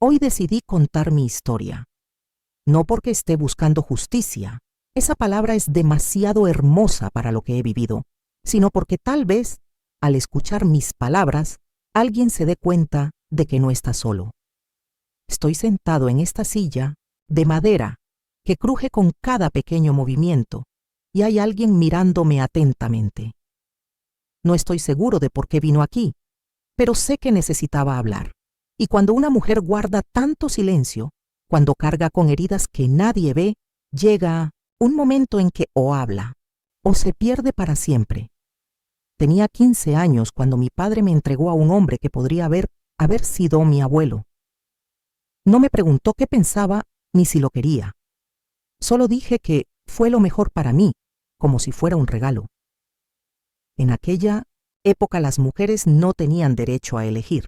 Hoy decidí contar mi historia. No porque esté buscando justicia, esa palabra es demasiado hermosa para lo que he vivido, sino porque tal vez, al escuchar mis palabras, alguien se dé cuenta de que no está solo. Estoy sentado en esta silla de madera que cruje con cada pequeño movimiento y hay alguien mirándome atentamente. No estoy seguro de por qué vino aquí, pero sé que necesitaba hablar. Y cuando una mujer guarda tanto silencio, cuando carga con heridas que nadie ve, llega un momento en que o habla o se pierde para siempre. Tenía 15 años cuando mi padre me entregó a un hombre que podría haber sido mi abuelo. No me preguntó qué pensaba ni si lo quería. Solo dije que fue lo mejor para mí, como si fuera un regalo. En aquella época las mujeres no tenían derecho a elegir.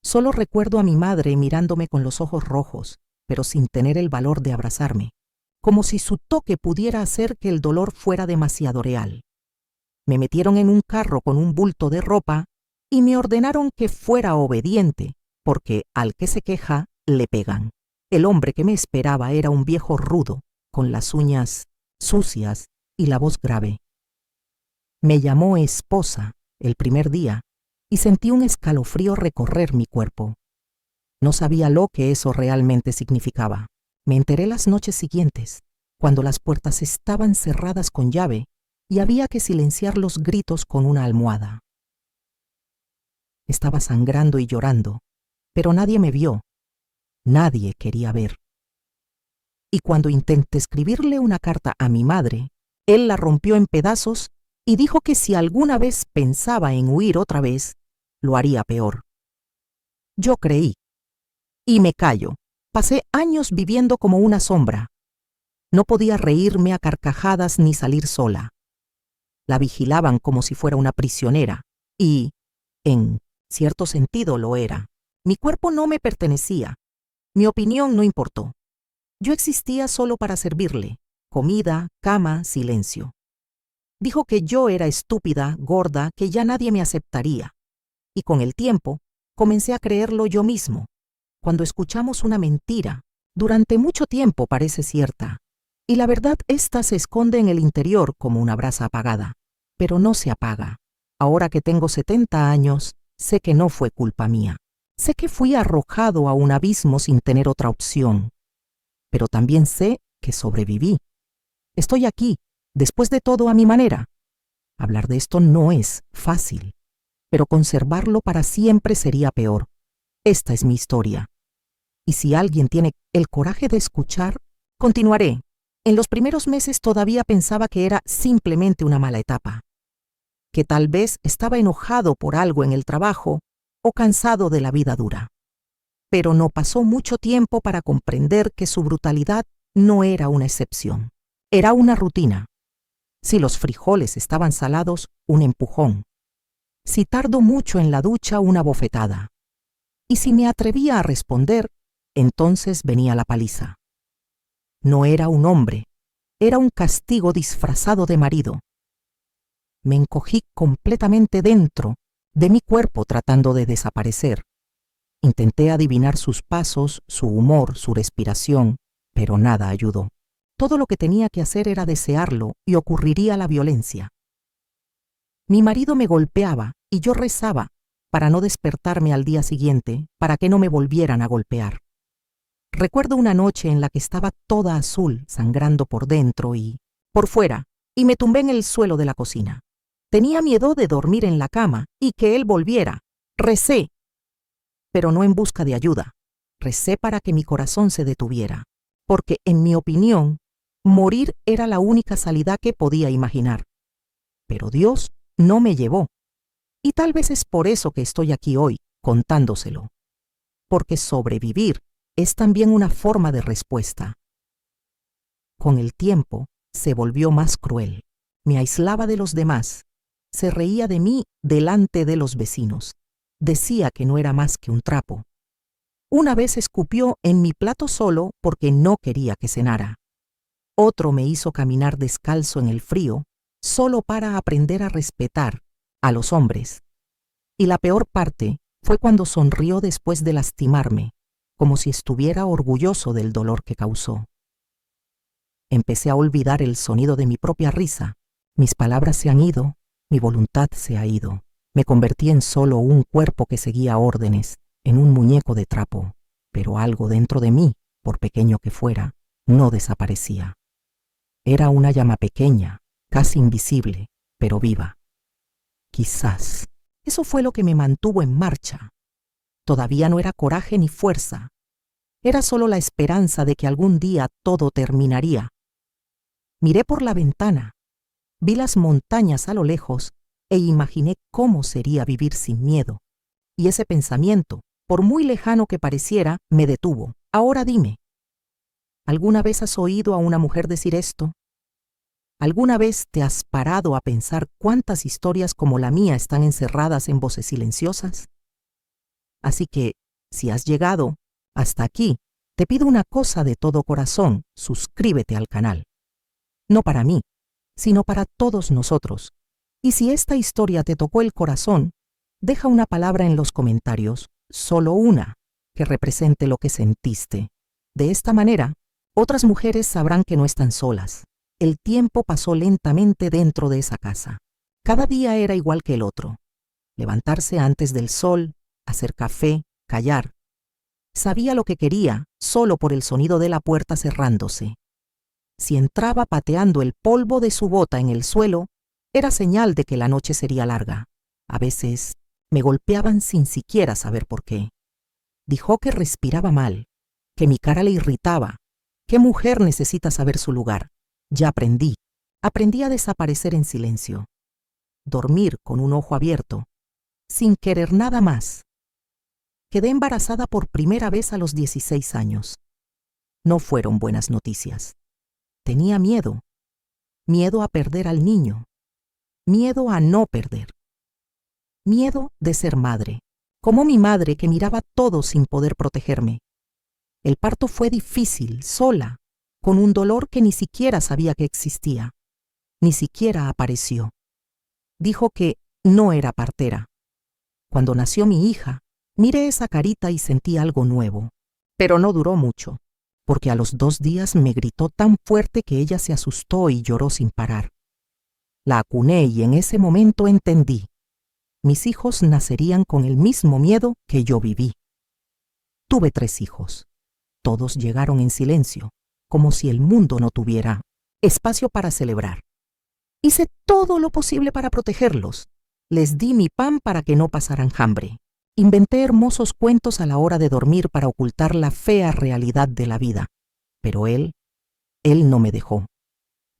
Solo recuerdo a mi madre mirándome con los ojos rojos, pero sin tener el valor de abrazarme, como si su toque pudiera hacer que el dolor fuera demasiado real. Me metieron en un carro con un bulto de ropa y me ordenaron que fuera obediente, porque al que se queja, le pegan. El hombre que me esperaba era un viejo rudo, con las uñas sucias y la voz grave. Me llamó esposa el primer día y sentí un escalofrío recorrer mi cuerpo. No sabía lo que eso realmente significaba. Me enteré las noches siguientes, cuando las puertas estaban cerradas con llave y había que silenciar los gritos con una almohada. Estaba sangrando y llorando, pero nadie me vio. Nadie quería ver. Y cuando intenté escribirle una carta a mi madre, él la rompió en pedazos y dijo que si alguna vez pensaba en huir otra vez, lo haría peor. Yo creí. Y me callo. Pasé años viviendo como una sombra. No podía reírme a carcajadas ni salir sola. La vigilaban como si fuera una prisionera, y, en cierto sentido, lo era. Mi cuerpo no me pertenecía. Mi opinión no importó. Yo existía solo para servirle. Comida, cama, silencio. Dijo que yo era estúpida, gorda, que ya nadie me aceptaría. Y con el tiempo, comencé a creerlo yo mismo. Cuando escuchamos una mentira, durante mucho tiempo parece cierta. Y la verdad, ésta se esconde en el interior como una brasa apagada. Pero no se apaga. Ahora que tengo 70 años, sé que no fue culpa mía. Sé que fui arrojado a un abismo sin tener otra opción. Pero también sé que sobreviví. Estoy aquí, después de todo, a mi manera. Hablar de esto no es fácil, pero conservarlo para siempre sería peor. Esta es mi historia. Y si alguien tiene el coraje de escuchar, continuaré. En los primeros meses todavía pensaba que era simplemente una mala etapa, que tal vez estaba enojado por algo en el trabajo o cansado de la vida dura. Pero no pasó mucho tiempo para comprender que su brutalidad no era una excepción, era una rutina. Si los frijoles estaban salados, un empujón. Si tardo mucho en la ducha, una bofetada. Y si me atrevía a responder, entonces venía la paliza. No era un hombre, era un castigo disfrazado de marido. Me encogí completamente dentro de mi cuerpo tratando de desaparecer. Intenté adivinar sus pasos, su humor, su respiración, pero nada ayudó. Todo lo que tenía que hacer era desearlo y ocurriría la violencia. Mi marido me golpeaba y yo rezaba para no despertarme al día siguiente, para que no me volvieran a golpear. Recuerdo una noche en la que estaba toda azul, sangrando por dentro y por fuera, y me tumbé en el suelo de la cocina. Tenía miedo de dormir en la cama y que él volviera. Recé, pero no en busca de ayuda. Recé para que mi corazón se detuviera, porque, en mi opinión, morir era la única salida que podía imaginar. Pero Dios no me llevó. Y tal vez es por eso que estoy aquí hoy, contándoselo. Porque sobrevivir es también una forma de respuesta. Con el tiempo, se volvió más cruel. Me aislaba de los demás. Se reía de mí delante de los vecinos. Decía que no era más que un trapo. Una vez escupió en mi plato solo porque no quería que cenara. Otro me hizo caminar descalzo en el frío, solo para aprender a respetar a los hombres. Y la peor parte fue cuando sonrió después de lastimarme, como si estuviera orgulloso del dolor que causó. Empecé a olvidar el sonido de mi propia risa. Mis palabras se han ido, mi voluntad se ha ido. Me convertí en solo un cuerpo que seguía órdenes, en un muñeco de trapo, pero algo dentro de mí, por pequeño que fuera, no desaparecía. Era una llama pequeña, casi invisible, pero viva. Quizás eso fue lo que me mantuvo en marcha. Todavía no era coraje ni fuerza. Era solo la esperanza de que algún día todo terminaría. Miré por la ventana, vi las montañas a lo lejos e imaginé cómo sería vivir sin miedo. Y ese pensamiento, por muy lejano que pareciera, me detuvo. Ahora dime, ¿alguna vez has oído a una mujer decir esto? ¿Alguna vez te has parado a pensar cuántas historias como la mía están encerradas en voces silenciosas? Así que, si has llegado hasta aquí, te pido una cosa de todo corazón: suscríbete al canal. No para mí, sino para todos nosotros. Y si esta historia te tocó el corazón, deja una palabra en los comentarios, solo una, que represente lo que sentiste. De esta manera, otras mujeres sabrán que no están solas. El tiempo pasó lentamente dentro de esa casa. Cada día era igual que el otro. Levantarse antes del sol, hacer café, callar. Sabía lo que quería solo por el sonido de la puerta cerrándose. Si entraba pateando el polvo de su bota en el suelo, era señal de que la noche sería larga. A veces me golpeaban sin siquiera saber por qué. Dijo que respiraba mal, que mi cara le irritaba. ¿Qué mujer necesita saber su lugar? Ya aprendí a desaparecer en silencio. Dormir con un ojo abierto, sin querer nada más. Quedé embarazada por primera vez a los 16 años. No fueron buenas noticias. Tenía miedo. Miedo a perder al niño. Miedo a no perder. Miedo de ser madre, como mi madre que miraba todo sin poder protegerme. El parto fue difícil, sola, con un dolor que ni siquiera sabía que existía. Ni siquiera apareció. Dijo que no era partera. Cuando nació mi hija, miré esa carita y sentí algo nuevo. Pero no duró mucho, porque a los 2 días me gritó tan fuerte que ella se asustó y lloró sin parar. La acuné y en ese momento entendí. Mis hijos nacerían con el mismo miedo que yo viví. Tuve 3 hijos. Todos llegaron en silencio, como si el mundo no tuviera espacio para celebrar. Hice todo lo posible para protegerlos. Les di mi pan para que no pasaran hambre. Inventé hermosos cuentos a la hora de dormir para ocultar la fea realidad de la vida. Pero él no me dejó.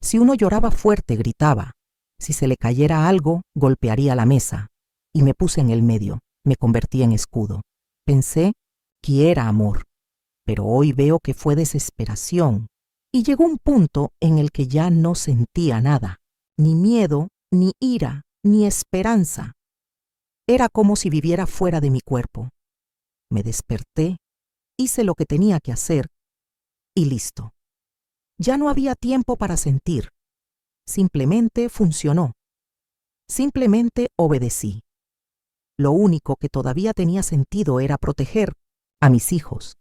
Si uno lloraba fuerte, gritaba. Si se le cayera algo, golpearía la mesa. Y me puse en el medio, me convertí en escudo. Pensé que era amor, pero hoy veo que fue desesperación. Y llegó un punto en el que ya no sentía nada, ni miedo, ni ira, ni esperanza. Era como si viviera fuera de mi cuerpo. Me desperté, hice lo que tenía que hacer y listo. Ya no había tiempo para sentir. Simplemente funcionó. Simplemente obedecí. Lo único que todavía tenía sentido era proteger a mis hijos.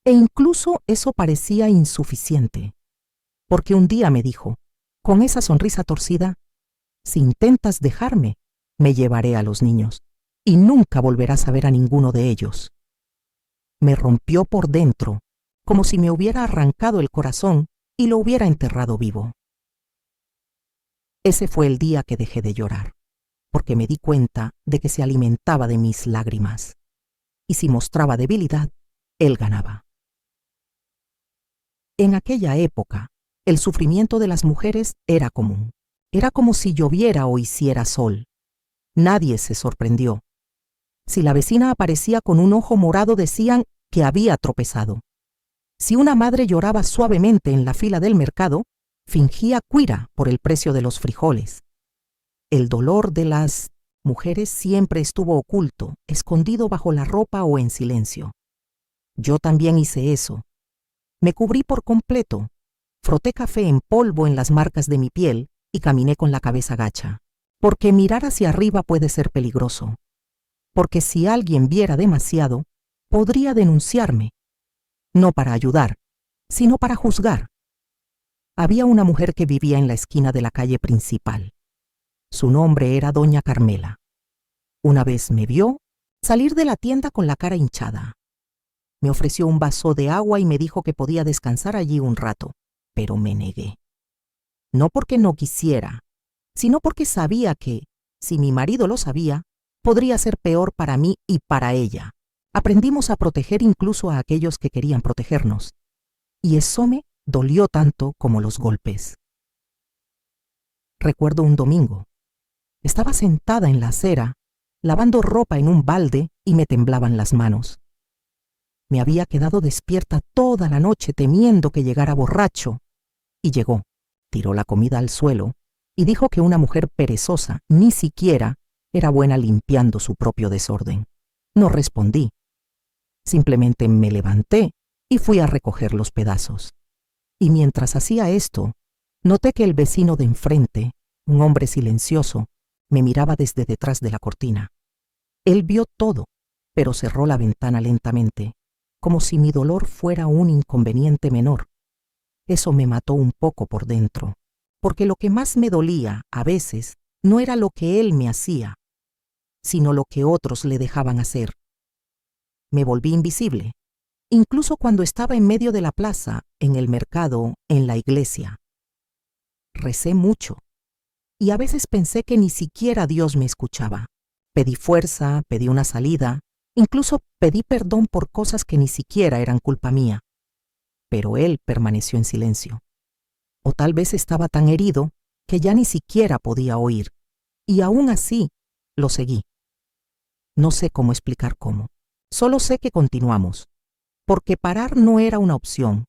E incluso eso parecía insuficiente. Porque un día me dijo, con esa sonrisa torcida, si intentas dejarme, me llevaré a los niños y nunca volverás a ver a ninguno de ellos. Me rompió por dentro, como si me hubiera arrancado el corazón y lo hubiera enterrado vivo. Ese fue el día que dejé de llorar, porque me di cuenta de que se alimentaba de mis lágrimas. Y si mostraba debilidad, él ganaba. En aquella época, el sufrimiento de las mujeres era común. Era como si lloviera o hiciera sol. Nadie se sorprendió. Si la vecina aparecía con un ojo morado, decían que había tropezado. Si una madre lloraba suavemente en la fila del mercado, fingía cuira por el precio de los frijoles. El dolor de las mujeres siempre estuvo oculto, escondido bajo la ropa o en silencio. Yo también hice eso. Me cubrí por completo, froté café en polvo en las marcas de mi piel y caminé con la cabeza gacha. Porque mirar hacia arriba puede ser peligroso. Porque si alguien viera demasiado, podría denunciarme no para ayudar, sino para juzgar. Había una mujer que vivía en la esquina de la calle principal. Su nombre era Doña Carmela. Una vez me vio salir de la tienda con la cara hinchada. Me ofreció un vaso de agua y me dijo que podía descansar allí un rato, pero me negué. No porque no quisiera, sino porque sabía que, si mi marido lo sabía, podría ser peor para mí y para ella. Aprendimos a proteger incluso a aquellos que querían protegernos. Y eso me dolió tanto como los golpes. Recuerdo un domingo. Estaba sentada en la acera, lavando ropa en un balde y me temblaban las manos. Me había quedado despierta toda la noche temiendo que llegara borracho. Y llegó, tiró la comida al suelo y dijo que una mujer perezosa ni siquiera era buena limpiando su propio desorden. No respondí. Simplemente me levanté y fui a recoger los pedazos. Y mientras hacía esto, noté que el vecino de enfrente, un hombre silencioso, me miraba desde detrás de la cortina. Él vio todo, pero cerró la ventana lentamente, como si mi dolor fuera un inconveniente menor. Eso me mató un poco por dentro, porque lo que más me dolía, a veces, no era lo que él me hacía, sino lo que otros le dejaban hacer. Me volví invisible, incluso cuando estaba en medio de la plaza, en el mercado, en la iglesia. Recé mucho, y a veces pensé que ni siquiera Dios me escuchaba. Pedí fuerza, pedí una salida, incluso pedí perdón por cosas que ni siquiera eran culpa mía. Pero él permaneció en silencio. O tal vez estaba tan herido que ya ni siquiera podía oír, y aún así lo seguí. No sé cómo explicar cómo. Solo sé que continuamos, porque parar no era una opción,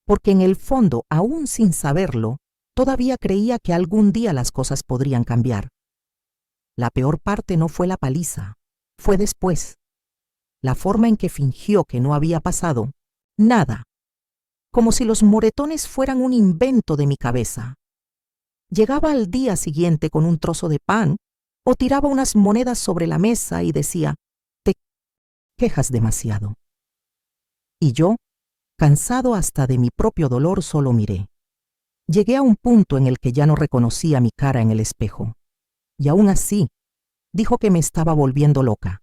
porque en el fondo, aún sin saberlo, todavía creía que algún día las cosas podrían cambiar. La peor parte no fue la paliza, fue después. La forma en que fingió que no había pasado nada, como si los moretones fueran un invento de mi cabeza. Llegaba al día siguiente con un trozo de pan o tiraba unas monedas sobre la mesa y decía, «Te quejas demasiado». Y yo, cansado hasta de mi propio dolor, solo miré. Llegué a un punto en el que ya no reconocía mi cara en el espejo. Y aún así, dijo que me estaba volviendo loca,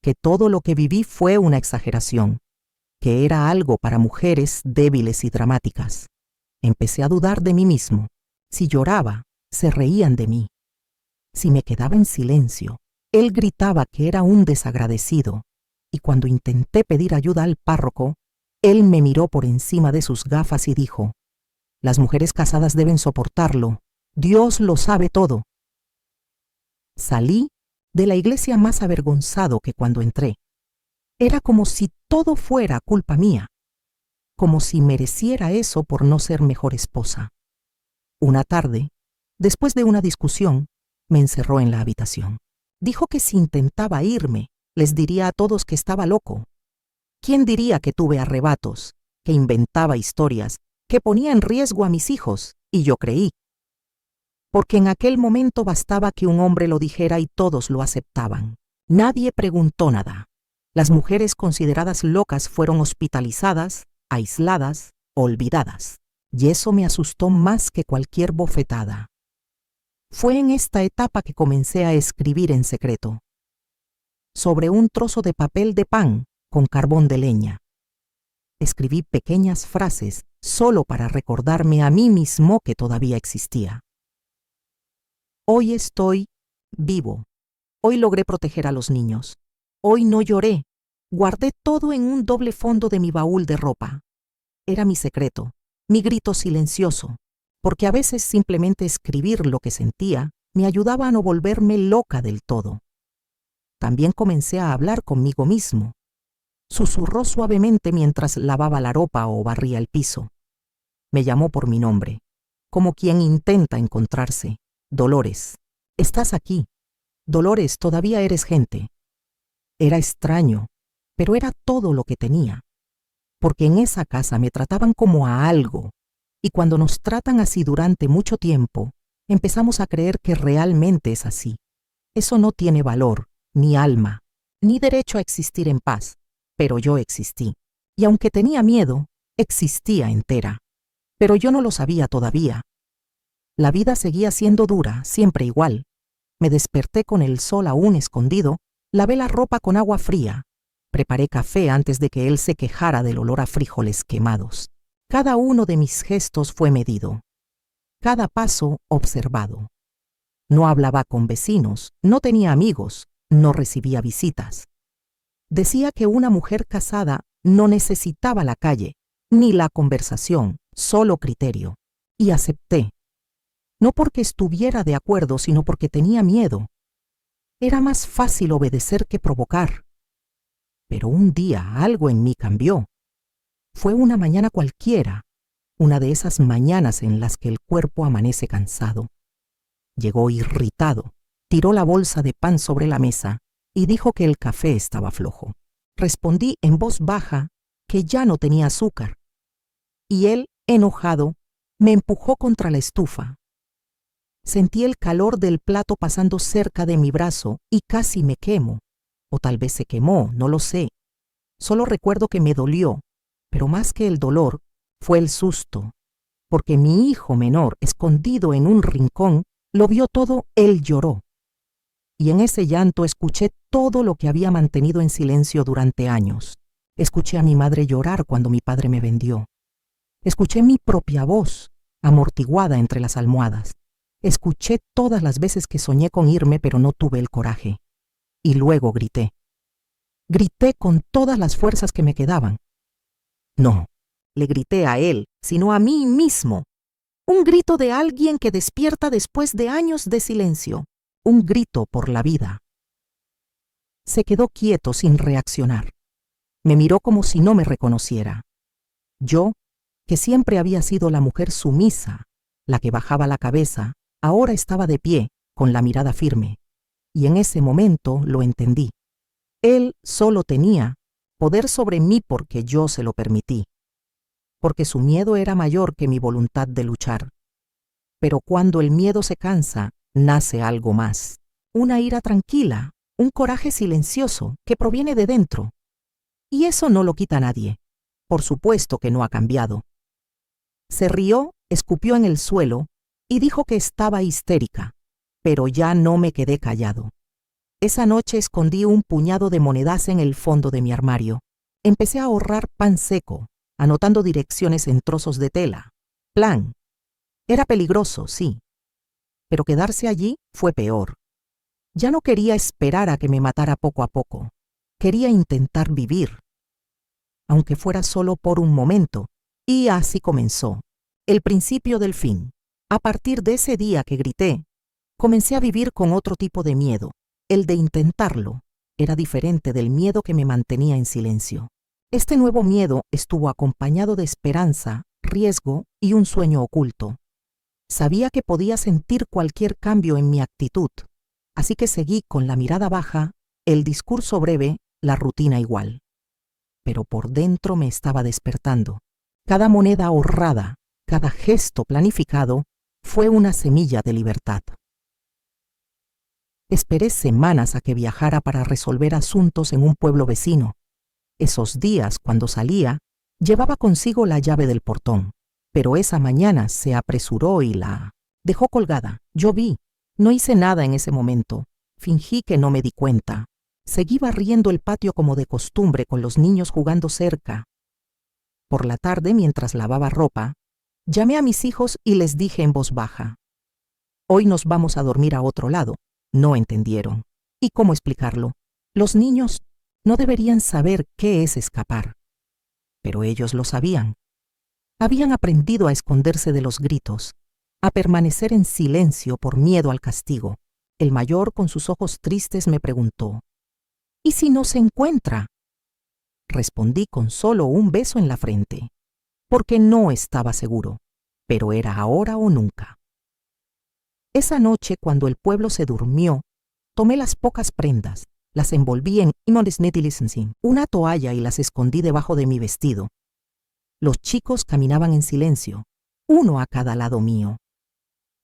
que todo lo que viví fue una exageración, que era algo para mujeres débiles y dramáticas. Empecé a dudar de mí mismo. Si lloraba, se reían de mí. Si me quedaba en silencio, él gritaba que era un desagradecido, y cuando intenté pedir ayuda al párroco, él me miró por encima de sus gafas y dijo, «Las mujeres casadas deben soportarlo. Dios lo sabe todo». Salí de la iglesia más avergonzado que cuando entré. Era como si todo fuera culpa mía, como si mereciera eso por no ser mejor esposa. Una tarde, después de una discusión, me encerró en la habitación. Dijo que si intentaba irme, les diría a todos que estaba loco. ¿Quién diría que tuve arrebatos, que inventaba historias, que ponía en riesgo a mis hijos? Y yo creí. Porque en aquel momento bastaba que un hombre lo dijera y todos lo aceptaban. Nadie preguntó nada. Las mujeres consideradas locas fueron hospitalizadas, aisladas, olvidadas. Y eso me asustó más que cualquier bofetada. Fue en esta etapa que comencé a escribir en secreto. Sobre un trozo de papel de pan con carbón de leña. Escribí pequeñas frases solo para recordarme a mí mismo que todavía existía. Hoy estoy vivo. Hoy logré proteger a los niños. Hoy no lloré. Guardé todo en un doble fondo de mi baúl de ropa. Era mi secreto, mi grito silencioso, porque a veces simplemente escribir lo que sentía me ayudaba a no volverme loca del todo. También comencé a hablar conmigo mismo. Susurró suavemente mientras lavaba la ropa o barría el piso. Me llamó por mi nombre, como quien intenta encontrarse. Dolores, estás aquí. Dolores, todavía eres gente. Era extraño, pero era todo lo que tenía. Porque en esa casa me trataban como a algo, y cuando nos tratan así durante mucho tiempo, empezamos a creer que realmente es así. Eso no tiene valor, ni alma, ni derecho a existir en paz, pero yo existí. Y aunque tenía miedo, existía entera. Pero yo no lo sabía todavía. La vida seguía siendo dura, siempre igual. Me desperté con el sol aún escondido, lavé la ropa con agua fría, preparé café antes de que él se quejara del olor a frijoles quemados. Cada uno de mis gestos fue medido, cada paso observado. No hablaba con vecinos, no tenía amigos, no recibía visitas. Decía que una mujer casada no necesitaba la calle, ni la conversación, solo criterio. Y acepté. No porque estuviera de acuerdo, sino porque tenía miedo. Era más fácil obedecer que provocar. Pero un día algo en mí cambió. Fue una mañana cualquiera, una de esas mañanas en las que el cuerpo amanece cansado. Llegó irritado, tiró la bolsa de pan sobre la mesa y dijo que el café estaba flojo. Respondí en voz baja que ya no tenía azúcar. Y él, enojado, me empujó contra la estufa. Sentí el calor del plato pasando cerca de mi brazo y casi me quemo. O tal vez se quemó, no lo sé. Solo recuerdo que me dolió, pero más que el dolor, fue el susto. Porque mi hijo menor, escondido en un rincón, lo vio todo, él lloró. Y en ese llanto escuché todo lo que había mantenido en silencio durante años. Escuché a mi madre llorar cuando mi padre me vendió. Escuché mi propia voz, amortiguada entre las almohadas. Escuché todas las veces que soñé con irme, pero no tuve el coraje. Y luego grité. Grité con todas las fuerzas que me quedaban. No, le grité a él, sino a mí mismo. Un grito de alguien que despierta después de años de silencio. Un grito por la vida. Se quedó quieto sin reaccionar. Me miró como si no me reconociera. Yo, que siempre había sido la mujer sumisa, la que bajaba la cabeza, ahora estaba de pie, con la mirada firme. Y en ese momento lo entendí. Él solo tenía poder sobre mí porque yo se lo permití. Porque su miedo era mayor que mi voluntad de luchar. Pero cuando el miedo se cansa, nace algo más. Una ira tranquila, un coraje silencioso que proviene de dentro. Y eso no lo quita nadie. Por supuesto que no ha cambiado. Se rió, escupió en el suelo y dijo que estaba histérica, pero ya no me quedé callado. Esa noche escondí un puñado de monedas en el fondo de mi armario. Empecé a ahorrar pan seco, anotando direcciones en trozos de tela. Plan. Era peligroso, sí, pero quedarse allí fue peor. Ya no quería esperar a que me matara poco a poco. Quería intentar vivir, aunque fuera solo por un momento. Y así comenzó, el principio del fin. A partir de ese día que grité, comencé a vivir con otro tipo de miedo. El de intentarlo era diferente del miedo que me mantenía en silencio. Este nuevo miedo estuvo acompañado de esperanza, riesgo y un sueño oculto. Sabía que podía sentir cualquier cambio en mi actitud, así que seguí con la mirada baja, el discurso breve, la rutina igual. Pero por dentro me estaba despertando. Cada moneda ahorrada, cada gesto planificado, fue una semilla de libertad. Esperé semanas a que viajara para resolver asuntos en un pueblo vecino. Esos días, cuando salía, llevaba consigo la llave del portón, pero esa mañana se apresuró y la dejó colgada. Yo vi, no hice nada en ese momento, fingí que no me di cuenta. Seguí barriendo el patio como de costumbre con los niños jugando cerca. Por la tarde, mientras lavaba ropa, llamé a mis hijos y les dije en voz baja: «Hoy nos vamos a dormir a otro lado». No entendieron. ¿Y cómo explicarlo? Los niños no deberían saber qué es escapar. Pero ellos lo sabían. Habían aprendido a esconderse de los gritos, a permanecer en silencio por miedo al castigo. El mayor, con sus ojos tristes, me preguntó: «¿Y si no se encuentra?». Respondí con solo un beso en la frente, porque no estaba seguro, pero era ahora o nunca. Esa noche, cuando el pueblo se durmió, tomé las pocas prendas, las envolví en una toalla y las escondí debajo de mi vestido. Los chicos caminaban en silencio, uno a cada lado mío.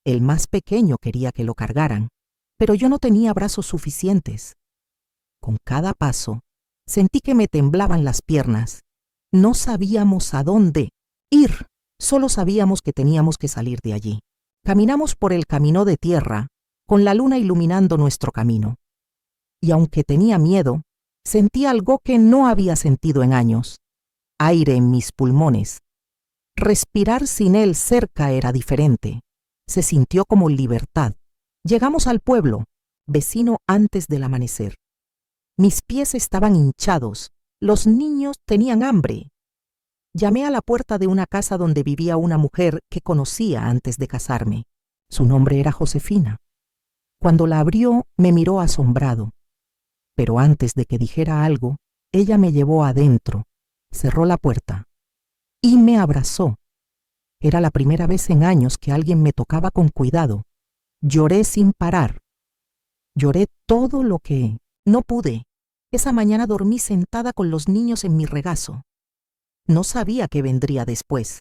El más pequeño quería que lo cargaran, pero yo no tenía brazos suficientes. Con cada paso, sentí que me temblaban las piernas. No sabíamos a dónde ir, solo sabíamos que teníamos que salir de allí. Caminamos por el camino de tierra, con la luna iluminando nuestro camino. Y aunque tenía miedo, sentí algo que no había sentido en años: aire en mis pulmones. Respirar sin él cerca era diferente. Se sintió como libertad. Llegamos al pueblo, vecino antes del amanecer. Mis pies estaban hinchados, los niños tenían hambre. Llamé a la puerta de una casa donde vivía una mujer que conocía antes de casarme. Su nombre era Josefina. Cuando la abrió, me miró asombrado. Pero antes de que dijera algo, ella me llevó adentro, cerró la puerta y me abrazó. Era la primera vez en años que alguien me tocaba con cuidado. Lloré sin parar. Lloré todo lo que no pude. Esa mañana dormí sentada con los niños en mi regazo. No sabía qué vendría después,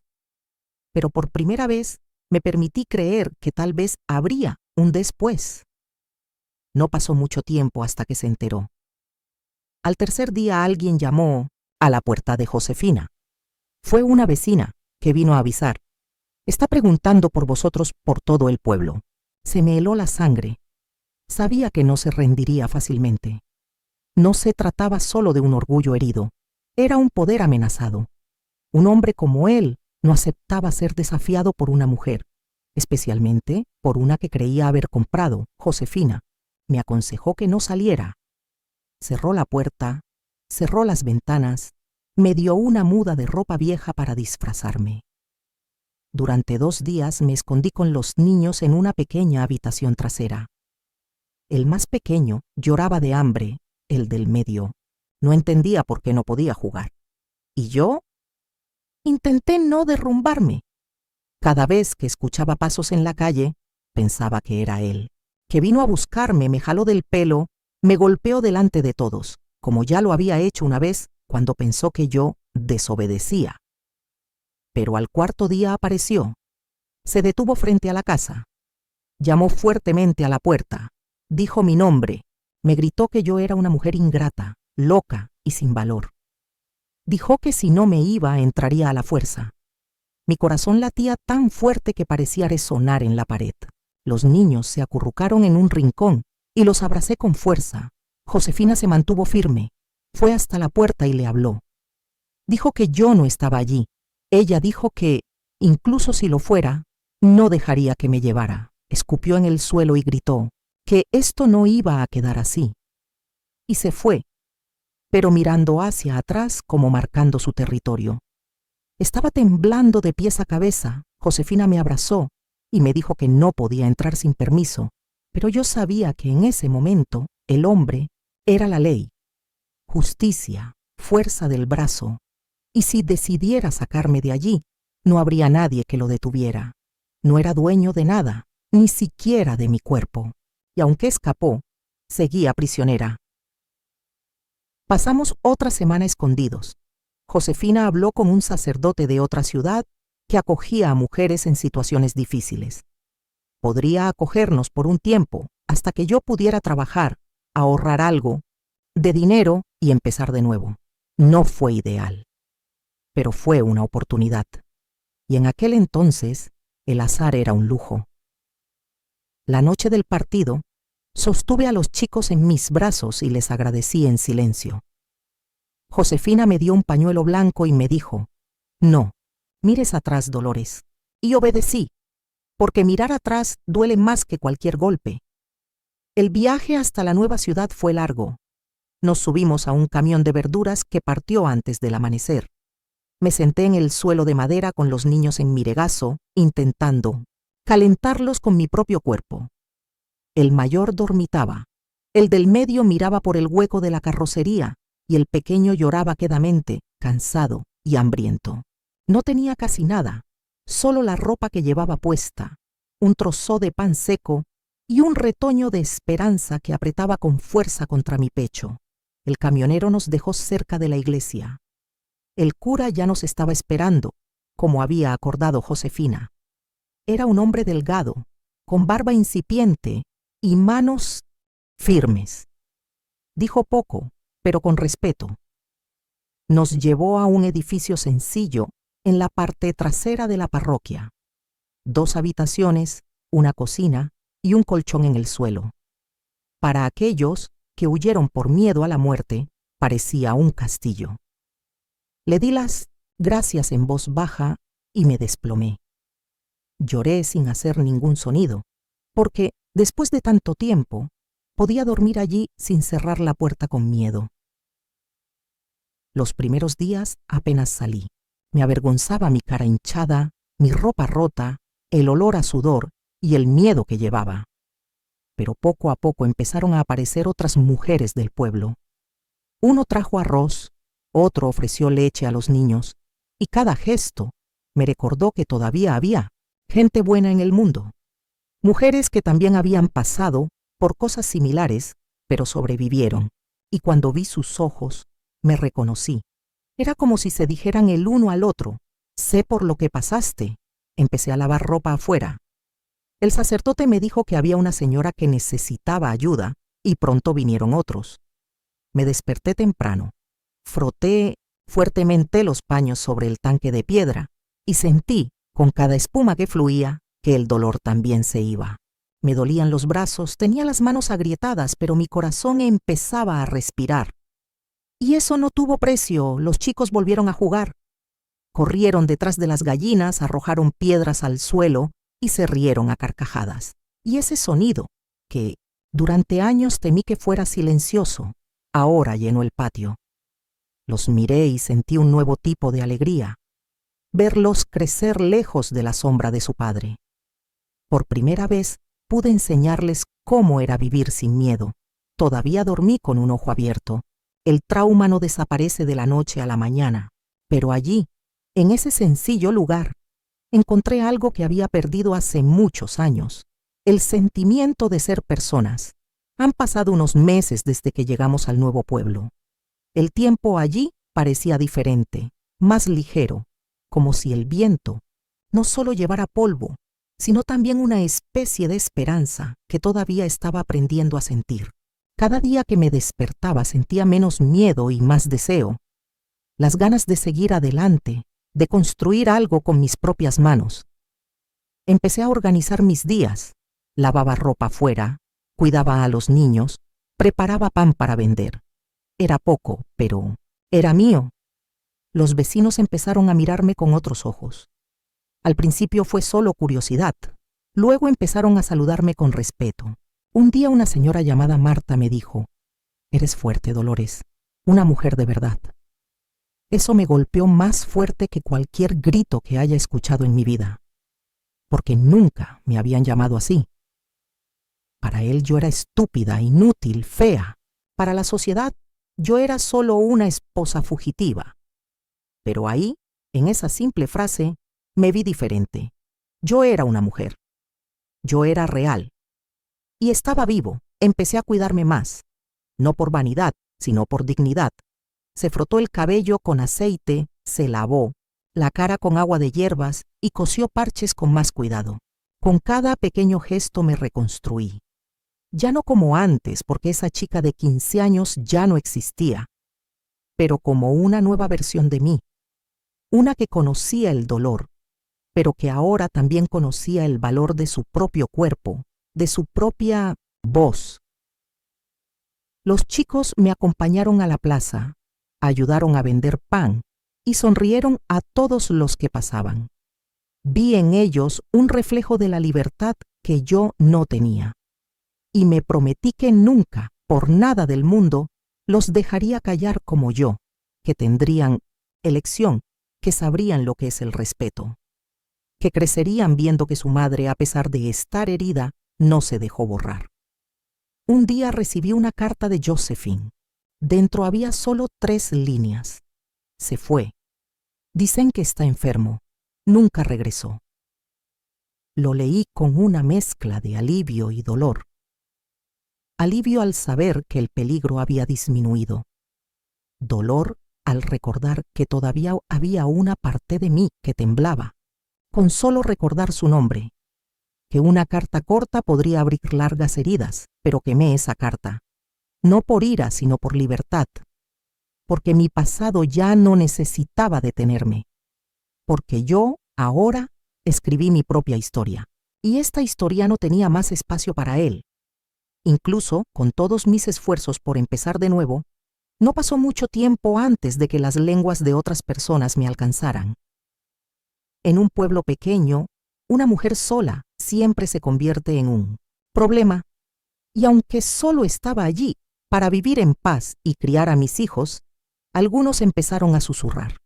pero por primera vez me permití creer que tal vez habría un después. No pasó mucho tiempo hasta que se enteró. Al tercer día alguien llamó a la puerta de Josefina. Fue una vecina que vino a avisar: está preguntando por vosotros por todo el pueblo. Se me heló la sangre. Sabía que no se rendiría fácilmente. No se trataba solo de un orgullo herido, era un poder amenazado. Un hombre como él no aceptaba ser desafiado por una mujer, especialmente por una que creía haber comprado, Josefina. Me aconsejó que no saliera. Cerró la puerta, cerró las ventanas, me dio una muda de ropa vieja para disfrazarme. Durante 2 días me escondí con los niños en una pequeña habitación trasera. El más pequeño lloraba de hambre, el del medio no entendía por qué no podía jugar. Y yo intenté no derrumbarme. Cada vez que escuchaba pasos en la calle, pensaba que era él, que vino a buscarme, me jaló del pelo, me golpeó delante de todos, como ya lo había hecho una vez cuando pensó que yo desobedecía. Pero al 4.º día apareció. Se detuvo frente a la casa. Llamó fuertemente a la puerta. Dijo mi nombre. Me gritó que yo era una mujer ingrata, loca y sin valor. Dijo que si no me iba, entraría a la fuerza. Mi corazón latía tan fuerte que parecía resonar en la pared. Los niños se acurrucaron en un rincón y los abracé con fuerza. Josefina se mantuvo firme. Fue hasta la puerta y le habló. Dijo que yo no estaba allí. Ella dijo que, incluso si lo fuera, no dejaría que me llevara. Escupió en el suelo y gritó que esto no iba a quedar así. Y se fue, pero mirando hacia atrás como marcando su territorio. Estaba temblando de pies a cabeza. Josefina me abrazó y me dijo que no podía entrar sin permiso, pero yo sabía que en ese momento el hombre era la ley, justicia, fuerza del brazo, y si decidiera sacarme de allí, no habría nadie que lo detuviera. No era dueño de nada, ni siquiera de mi cuerpo, y aunque escapó, seguía prisionera. Pasamos otra semana escondidos. Josefina habló con un sacerdote de otra ciudad que acogía a mujeres en situaciones difíciles. Podría acogernos por un tiempo hasta que yo pudiera trabajar, ahorrar algo de dinero y empezar de nuevo. No fue ideal, pero fue una oportunidad. Y en aquel entonces, el azar era un lujo. La noche del partido, sostuve a los chicos en mis brazos y les agradecí en silencio. Josefina me dio un pañuelo blanco y me dijo: no, mires atrás, Dolores. Y obedecí, porque mirar atrás duele más que cualquier golpe. El viaje hasta la nueva ciudad fue largo. Nos subimos a un camión de verduras que partió antes del amanecer. Me senté en el suelo de madera con los niños en mi regazo, intentando calentarlos con mi propio cuerpo. El mayor dormitaba, el del medio miraba por el hueco de la carrocería y el pequeño lloraba quedamente, cansado y hambriento. No tenía casi nada, solo la ropa que llevaba puesta, un trozo de pan seco y un retoño de esperanza que apretaba con fuerza contra mi pecho. El camionero nos dejó cerca de la iglesia. El cura ya nos estaba esperando, como había acordado Josefina. Era un hombre delgado, con barba incipiente y manos firmes. Dijo poco, pero con respeto. nos llevó a un edificio sencillo en la parte trasera de la parroquia. 2 habitaciones, una cocina y un colchón en el suelo. Para aquellos que huyeron por miedo a la muerte, parecía un castillo. Le di las gracias en voz baja y me desplomé. Lloré sin hacer ningún sonido, porque, después de tanto tiempo, podía dormir allí sin cerrar la puerta con miedo. Los primeros días apenas salí. Me avergonzaba mi cara hinchada, mi ropa rota, el olor a sudor y el miedo que llevaba. Pero poco a poco empezaron a aparecer otras mujeres del pueblo. Uno trajo arroz, otro ofreció leche a los niños, y cada gesto me recordó que todavía había gente buena en el mundo. Mujeres que también habían pasado por cosas similares, pero sobrevivieron, y cuando vi sus ojos, me reconocí. Era como si se dijeran el uno al otro: sé por lo que pasaste. Empecé a lavar ropa afuera. El sacerdote me dijo que había una señora que necesitaba ayuda, y pronto vinieron otros. Me desperté temprano. Froté fuertemente los paños sobre el tanque de piedra, y sentí, con cada espuma que fluía, que el dolor también se iba. Me dolían los brazos, tenía las manos agrietadas, pero mi corazón empezaba a respirar. Y eso no tuvo precio. Los chicos volvieron a jugar. Corrieron detrás de las gallinas, arrojaron piedras al suelo y se rieron a carcajadas. Y ese sonido, que durante años temí que fuera silencioso, ahora llenó el patio. Los miré y sentí un nuevo tipo de alegría: verlos crecer lejos de la sombra de su padre. Por primera vez pude enseñarles cómo era vivir sin miedo. Todavía dormí con un ojo abierto. El trauma no desaparece de la noche a la mañana, pero allí, en ese sencillo lugar, encontré algo que había perdido hace muchos años: el sentimiento de ser personas. Han pasado unos meses desde que llegamos al nuevo pueblo. El tiempo allí parecía diferente, más ligero, como si el viento no solo llevara polvo, sino también una especie de esperanza que todavía estaba aprendiendo a sentir. Cada día que me despertaba sentía menos miedo y más deseo, las ganas de seguir adelante, de construir algo con mis propias manos. Empecé a organizar mis días, lavaba ropa afuera, cuidaba a los niños, preparaba pan para vender. Era poco, pero era mío. Los vecinos empezaron a mirarme con otros ojos. Al principio fue solo curiosidad, luego empezaron a saludarme con respeto. Un día una señora llamada Marta me dijo: «Eres fuerte, Dolores, una mujer de verdad». Eso me golpeó más fuerte que cualquier grito que haya escuchado en mi vida, porque nunca me habían llamado así. Para él yo era estúpida, inútil, fea. Para la sociedad yo era solo una esposa fugitiva. Pero ahí, en esa simple frase, me vi diferente. Yo era una mujer. Yo era real. Y estaba vivo. Empecé a cuidarme más. No por vanidad, sino por dignidad. Se frotó el cabello con aceite, se lavó, la cara con agua de hierbas y cosió parches con más cuidado. Con cada pequeño gesto me reconstruí. Ya no como antes, porque esa chica de 15 años ya no existía, pero como una nueva versión de mí. Una que conocía el dolor, pero que ahora también conocía el valor de su propio cuerpo, de su propia voz. Los chicos me acompañaron a la plaza, ayudaron a vender pan y sonrieron a todos los que pasaban. Vi en ellos un reflejo de la libertad que yo no tenía. Y me prometí que nunca, por nada del mundo, los dejaría callar como yo, que tendrían elección, que sabrían lo que es el respeto, que crecerían viendo que su madre, a pesar de estar herida, no se dejó borrar. Un día recibí una carta de Josephine. Dentro había solo 3 líneas. Se fue. Dicen que está enfermo. Nunca regresó. Lo leí con una mezcla de alivio y dolor. Alivio al saber que el peligro había disminuido. Dolor al recordar que todavía había una parte de mí que temblaba, con solo recordar su nombre. Que una carta corta podría abrir largas heridas, pero quemé esa carta. No por ira, sino por libertad. porque mi pasado ya no necesitaba detenerme, porque yo, ahora, escribí mi propia historia, y esta historia no tenía más espacio para él. Incluso, con todos mis esfuerzos por empezar de nuevo, no pasó mucho tiempo antes de que las lenguas de otras personas me alcanzaran. En un pueblo pequeño, una mujer sola siempre se convierte en un problema, y aunque solo estaba allí para vivir en paz y criar a mis hijos, algunos empezaron a susurrar.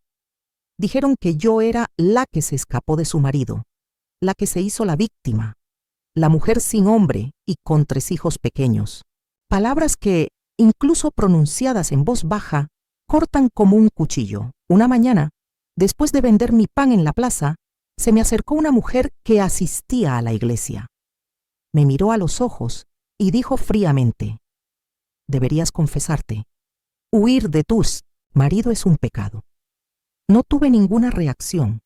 Dijeron que yo era la que se escapó de su marido, la que se hizo la víctima, la mujer sin hombre y con 3 hijos pequeños. Palabras que, incluso pronunciadas en voz baja, cortan como un cuchillo. Una mañana, después de vender mi pan en la plaza, se me acercó una mujer que asistía a la iglesia. Me miró a los ojos y dijo fríamente: deberías confesarte. Huir de tu marido es un pecado. No tuve ninguna reacción.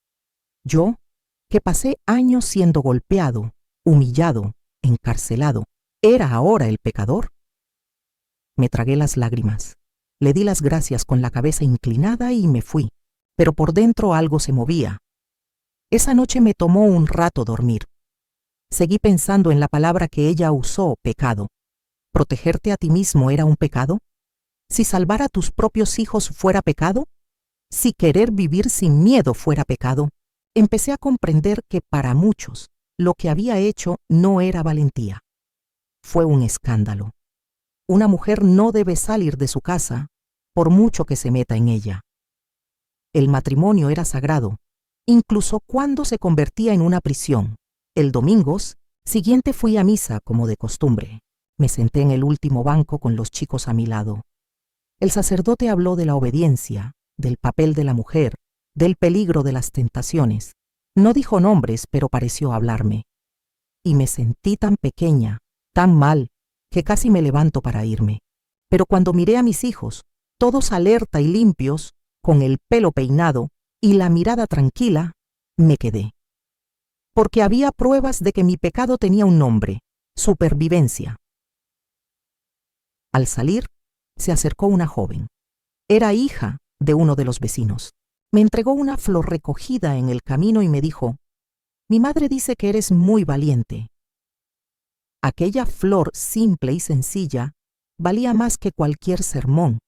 Yo, que pasé años siendo golpeado, humillado, encarcelado, ¿era ahora el pecador? Me tragué las lágrimas. Le di las gracias con la cabeza inclinada y me fui, pero por dentro algo se movía. Esa noche me tomó un rato dormir. Seguí pensando en la palabra que ella usó, pecado. ¿Protegerte a ti mismo era un pecado? ¿Si salvar a tus propios hijos fuera pecado? ¿Si querer vivir sin miedo fuera pecado? Empecé a comprender que para muchos lo que había hecho no era valentía. Fue un escándalo. Una mujer no debe salir de su casa por mucho que se meta en ella. El matrimonio era sagrado, incluso cuando se convertía en una prisión. El domingo siguiente fui a misa como de costumbre. Me senté en el último banco con los chicos a mi lado. El sacerdote habló de la obediencia, del papel de la mujer, del peligro de las tentaciones. No dijo nombres, pero pareció hablarme. Y me sentí tan pequeña, tan mal, que casi me levanto para irme. Pero cuando miré a mis hijos, todos alerta y limpios, con el pelo peinado y la mirada tranquila, me quedé. Porque había pruebas de que mi pecado tenía un nombre: supervivencia. Al salir, se acercó una joven. Era hija de uno de los vecinos. Me entregó una flor recogida en el camino y me dijo: mi madre dice que eres muy valiente. Aquella flor simple y sencilla valía más que cualquier sermón,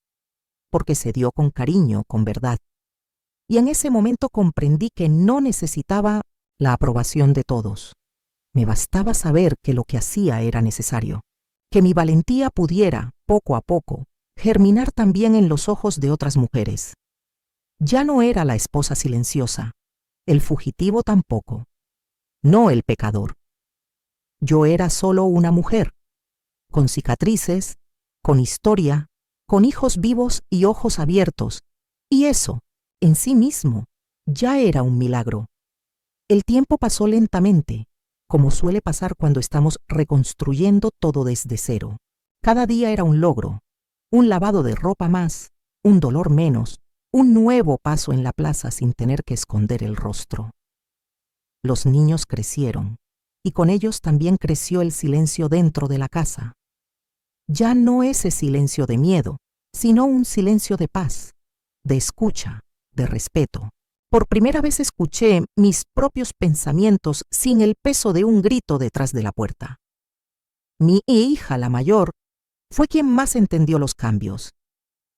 porque se dio con cariño, con verdad. Y en ese momento comprendí que no necesitaba la aprobación de todos. Me bastaba saber que lo que hacía era necesario, que mi valentía pudiera, poco a poco, germinar también en los ojos de otras mujeres. Ya no era la esposa silenciosa, el fugitivo tampoco, no el pecador. Yo era solo una mujer, con cicatrices, con historia, con hijos vivos y ojos abiertos, y eso, en sí mismo, ya era un milagro. El tiempo pasó lentamente, como suele pasar cuando estamos reconstruyendo todo desde cero. Cada día era un logro, un lavado de ropa más, un dolor menos, un nuevo paso en la plaza sin tener que esconder el rostro. Los niños crecieron, y con ellos también creció el silencio dentro de la casa. Ya no ese silencio de miedo, sino un silencio de paz, de escucha, de respeto. Por primera vez escuché mis propios pensamientos sin el peso de un grito detrás de la puerta. Mi hija, la mayor, fue quien más entendió los cambios.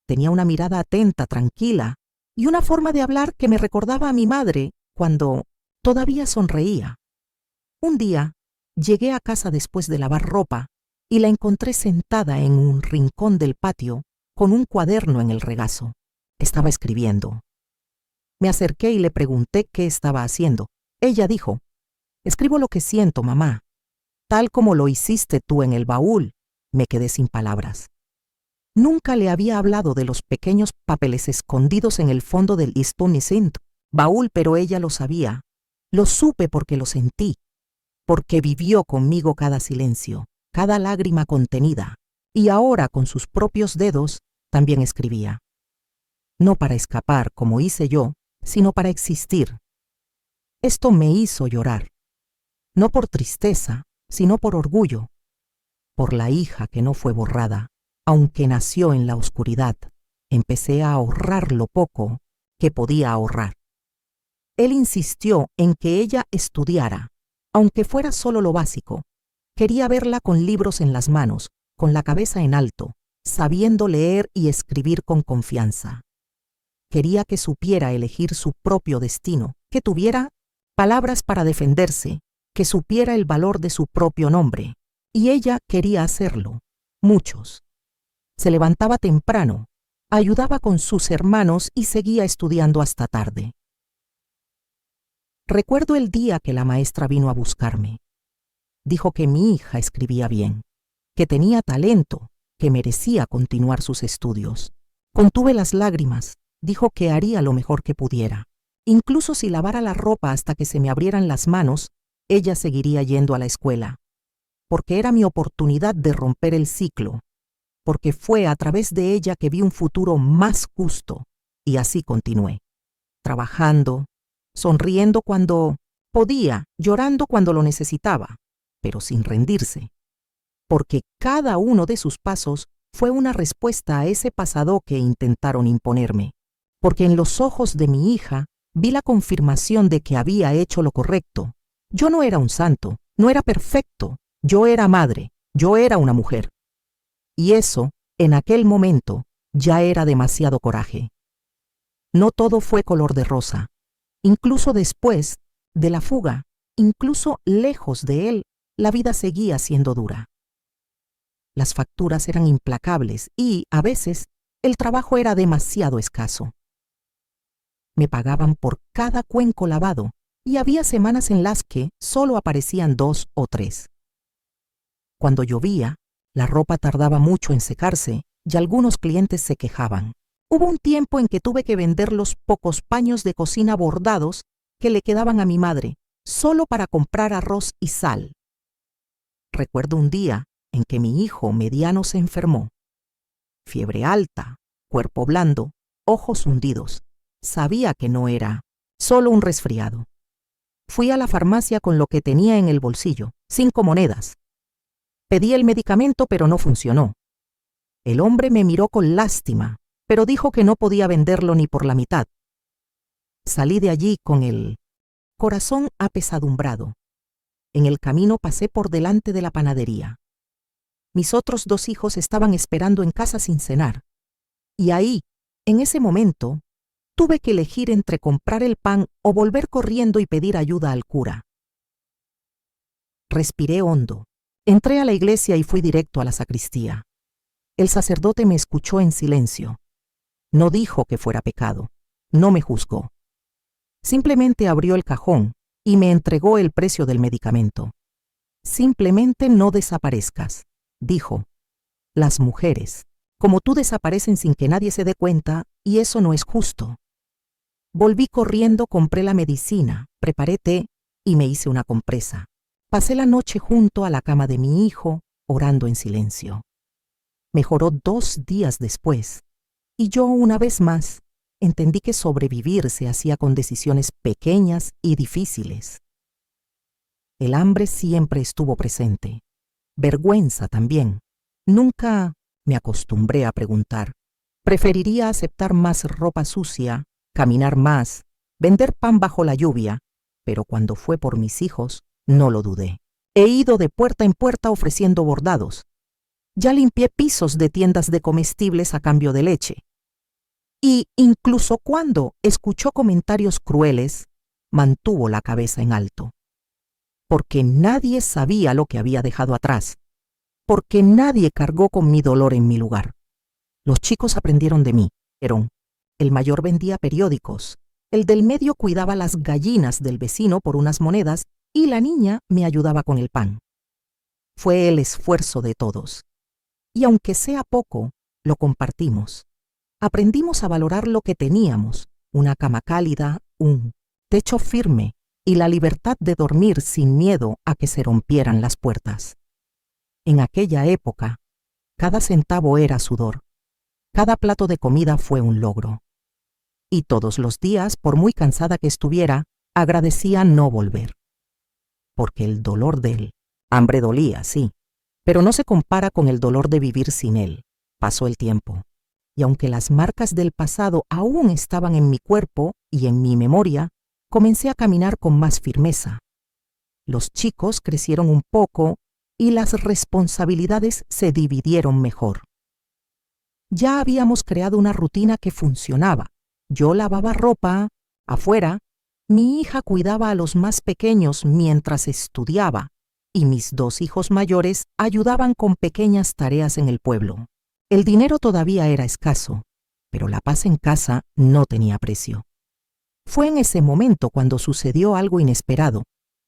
Tenía una mirada atenta, tranquila, y una forma de hablar que me recordaba a mi madre cuando todavía sonreía. Un día, llegué a casa después de lavar ropa y la encontré sentada en un rincón del patio con un cuaderno en el regazo. Estaba escribiendo. Me acerqué y le pregunté qué estaba haciendo. Ella dijo: escribo lo que siento, mamá, tal como lo hiciste tú en el baúl. Me quedé sin palabras. Nunca le había hablado de los pequeños papeles escondidos en el fondo del Istunisind baúl, pero ella lo sabía. Lo supe porque lo sentí, porque vivió conmigo cada silencio, cada lágrima contenida, y ahora con sus propios dedos también escribía. No para escapar, como hice yo, sino para existir. Esto me hizo llorar, no por tristeza, sino por orgullo, por la hija que no fue borrada, aunque nació en la oscuridad, Empecé a ahorrar lo poco que podía ahorrar. Él insistió en que ella estudiara, aunque fuera solo lo básico. Quería verla con libros en las manos, con la cabeza en alto, sabiendo leer y escribir con confianza. Quería que supiera elegir su propio destino, que tuviera palabras para defenderse, que supiera el valor de su propio nombre. Y ella quería hacerlo. Muchos. Se levantaba temprano, ayudaba con sus hermanos y seguía estudiando hasta tarde. Recuerdo el día que la maestra vino a buscarme. Dijo que mi hija escribía bien, que tenía talento, que merecía continuar sus estudios. Contuve las lágrimas. Dijo que haría lo mejor que pudiera. Incluso si lavara la ropa hasta que se me abrieran las manos, ella seguiría yendo a la escuela, porque era mi oportunidad de romper el ciclo, porque fue a través de ella que vi un futuro más justo, y así continué, trabajando, sonriendo cuando podía, llorando cuando lo necesitaba, pero sin rendirse, porque cada uno de sus pasos fue una respuesta a ese pasado que intentaron imponerme, porque en los ojos de mi hija vi la confirmación de que había hecho lo correcto. Yo no era un santo, no era perfecto, yo era madre, yo era una mujer. Y eso, en aquel momento, ya era demasiado coraje. No todo fue color de rosa. Incluso después de la fuga, incluso lejos de él, la vida seguía siendo dura. Las facturas eran implacables y, a veces, el trabajo era demasiado escaso. Me pagaban por cada cuenco lavado y había semanas en las que solo aparecían 2 o 3. Cuando llovía, la ropa tardaba mucho en secarse y algunos clientes se quejaban. Hubo un tiempo en que tuve que vender los pocos paños de cocina bordados que le quedaban a mi madre, solo para comprar arroz y sal. Recuerdo un día en que mi hijo mediano se enfermó. Fiebre alta, cuerpo blando, ojos hundidos. Sabía que no era solo un resfriado. Fui a la farmacia con lo que tenía en el bolsillo, 5 monedas. Pedí el medicamento, pero no funcionó. El hombre me miró con lástima, pero dijo que no podía venderlo ni por la mitad. Salí de allí con el corazón apesadumbrado. En el camino pasé por delante de la panadería. Mis otros 2 hijos estaban esperando en casa sin cenar. Y ahí, en ese momento, tuve que elegir entre comprar el pan o volver corriendo y pedir ayuda al cura. Respiré hondo. Entré a la iglesia y fui directo a la sacristía. El sacerdote me escuchó en silencio. No dijo que fuera pecado. No me juzgó. Simplemente abrió el cajón y me entregó el precio del medicamento. Simplemente no desaparezcas, dijo. Las mujeres, como tú, desaparecen sin que nadie se dé cuenta, y eso no es justo. Volví corriendo, compré la medicina, preparé té y me hice una compresa. Pasé la noche junto a la cama de mi hijo, orando en silencio. Mejoró 2 días después, y yo, una vez más, entendí que sobrevivir se hacía con decisiones pequeñas y difíciles. El hambre siempre estuvo presente. Vergüenza también. Nunca me acostumbré a preguntar. Preferiría aceptar más ropa sucia, caminar más, vender pan bajo la lluvia, pero cuando fue por mis hijos, no lo dudé. He ido de puerta en puerta ofreciendo bordados. Ya limpié pisos de tiendas de comestibles a cambio de leche. Y incluso cuando escuchó comentarios crueles, mantuvo la cabeza en alto. Porque nadie sabía lo que había dejado atrás. Porque nadie cargó con mi dolor en mi lugar. Los chicos aprendieron de mí. El mayor vendía periódicos, el del medio cuidaba las gallinas del vecino por unas monedas y la niña me ayudaba con el pan. Fue el esfuerzo de todos. Y aunque sea poco, lo compartimos. Aprendimos a valorar lo que teníamos, una cama cálida, un techo firme y la libertad de dormir sin miedo a que se rompieran las puertas. En aquella época, cada centavo era sudor. Cada plato de comida fue un logro. Y todos los días, por muy cansada que estuviera, agradecía no volver. Porque el dolor de él, hambre dolía, sí, pero no se compara con el dolor de vivir sin él. Pasó el tiempo. y aunque las marcas del pasado aún estaban en mi cuerpo y en mi memoria, comencé a caminar con más firmeza. Los chicos crecieron un poco y las responsabilidades se dividieron mejor. Ya habíamos creado una rutina que funcionaba. Yo lavaba ropa afuera, mi hija cuidaba a los más pequeños mientras estudiaba y mis 2 hijos mayores ayudaban con pequeñas tareas en el pueblo. El dinero todavía era escaso, pero la paz en casa no tenía precio. Fue en ese momento cuando sucedió algo inesperado.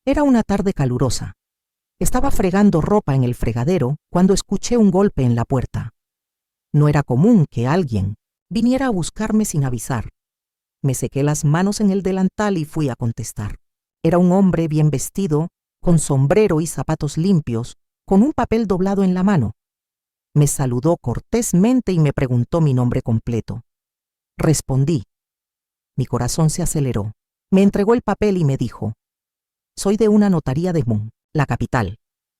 Era una tarde calurosa. Estaba fregando ropa en el fregadero cuando escuché un golpe en la puerta. No era común que alguien viniera a buscarme sin avisar. Me sequé las manos en el delantal y fui a contestar. Era un hombre bien vestido, con sombrero y zapatos limpios, con un papel doblado en la mano. Me saludó cortésmente y me preguntó mi nombre completo. Respondí. Mi corazón se aceleró. Me entregó el papel y me dijo: «Soy de una notaría de Mon, la capital.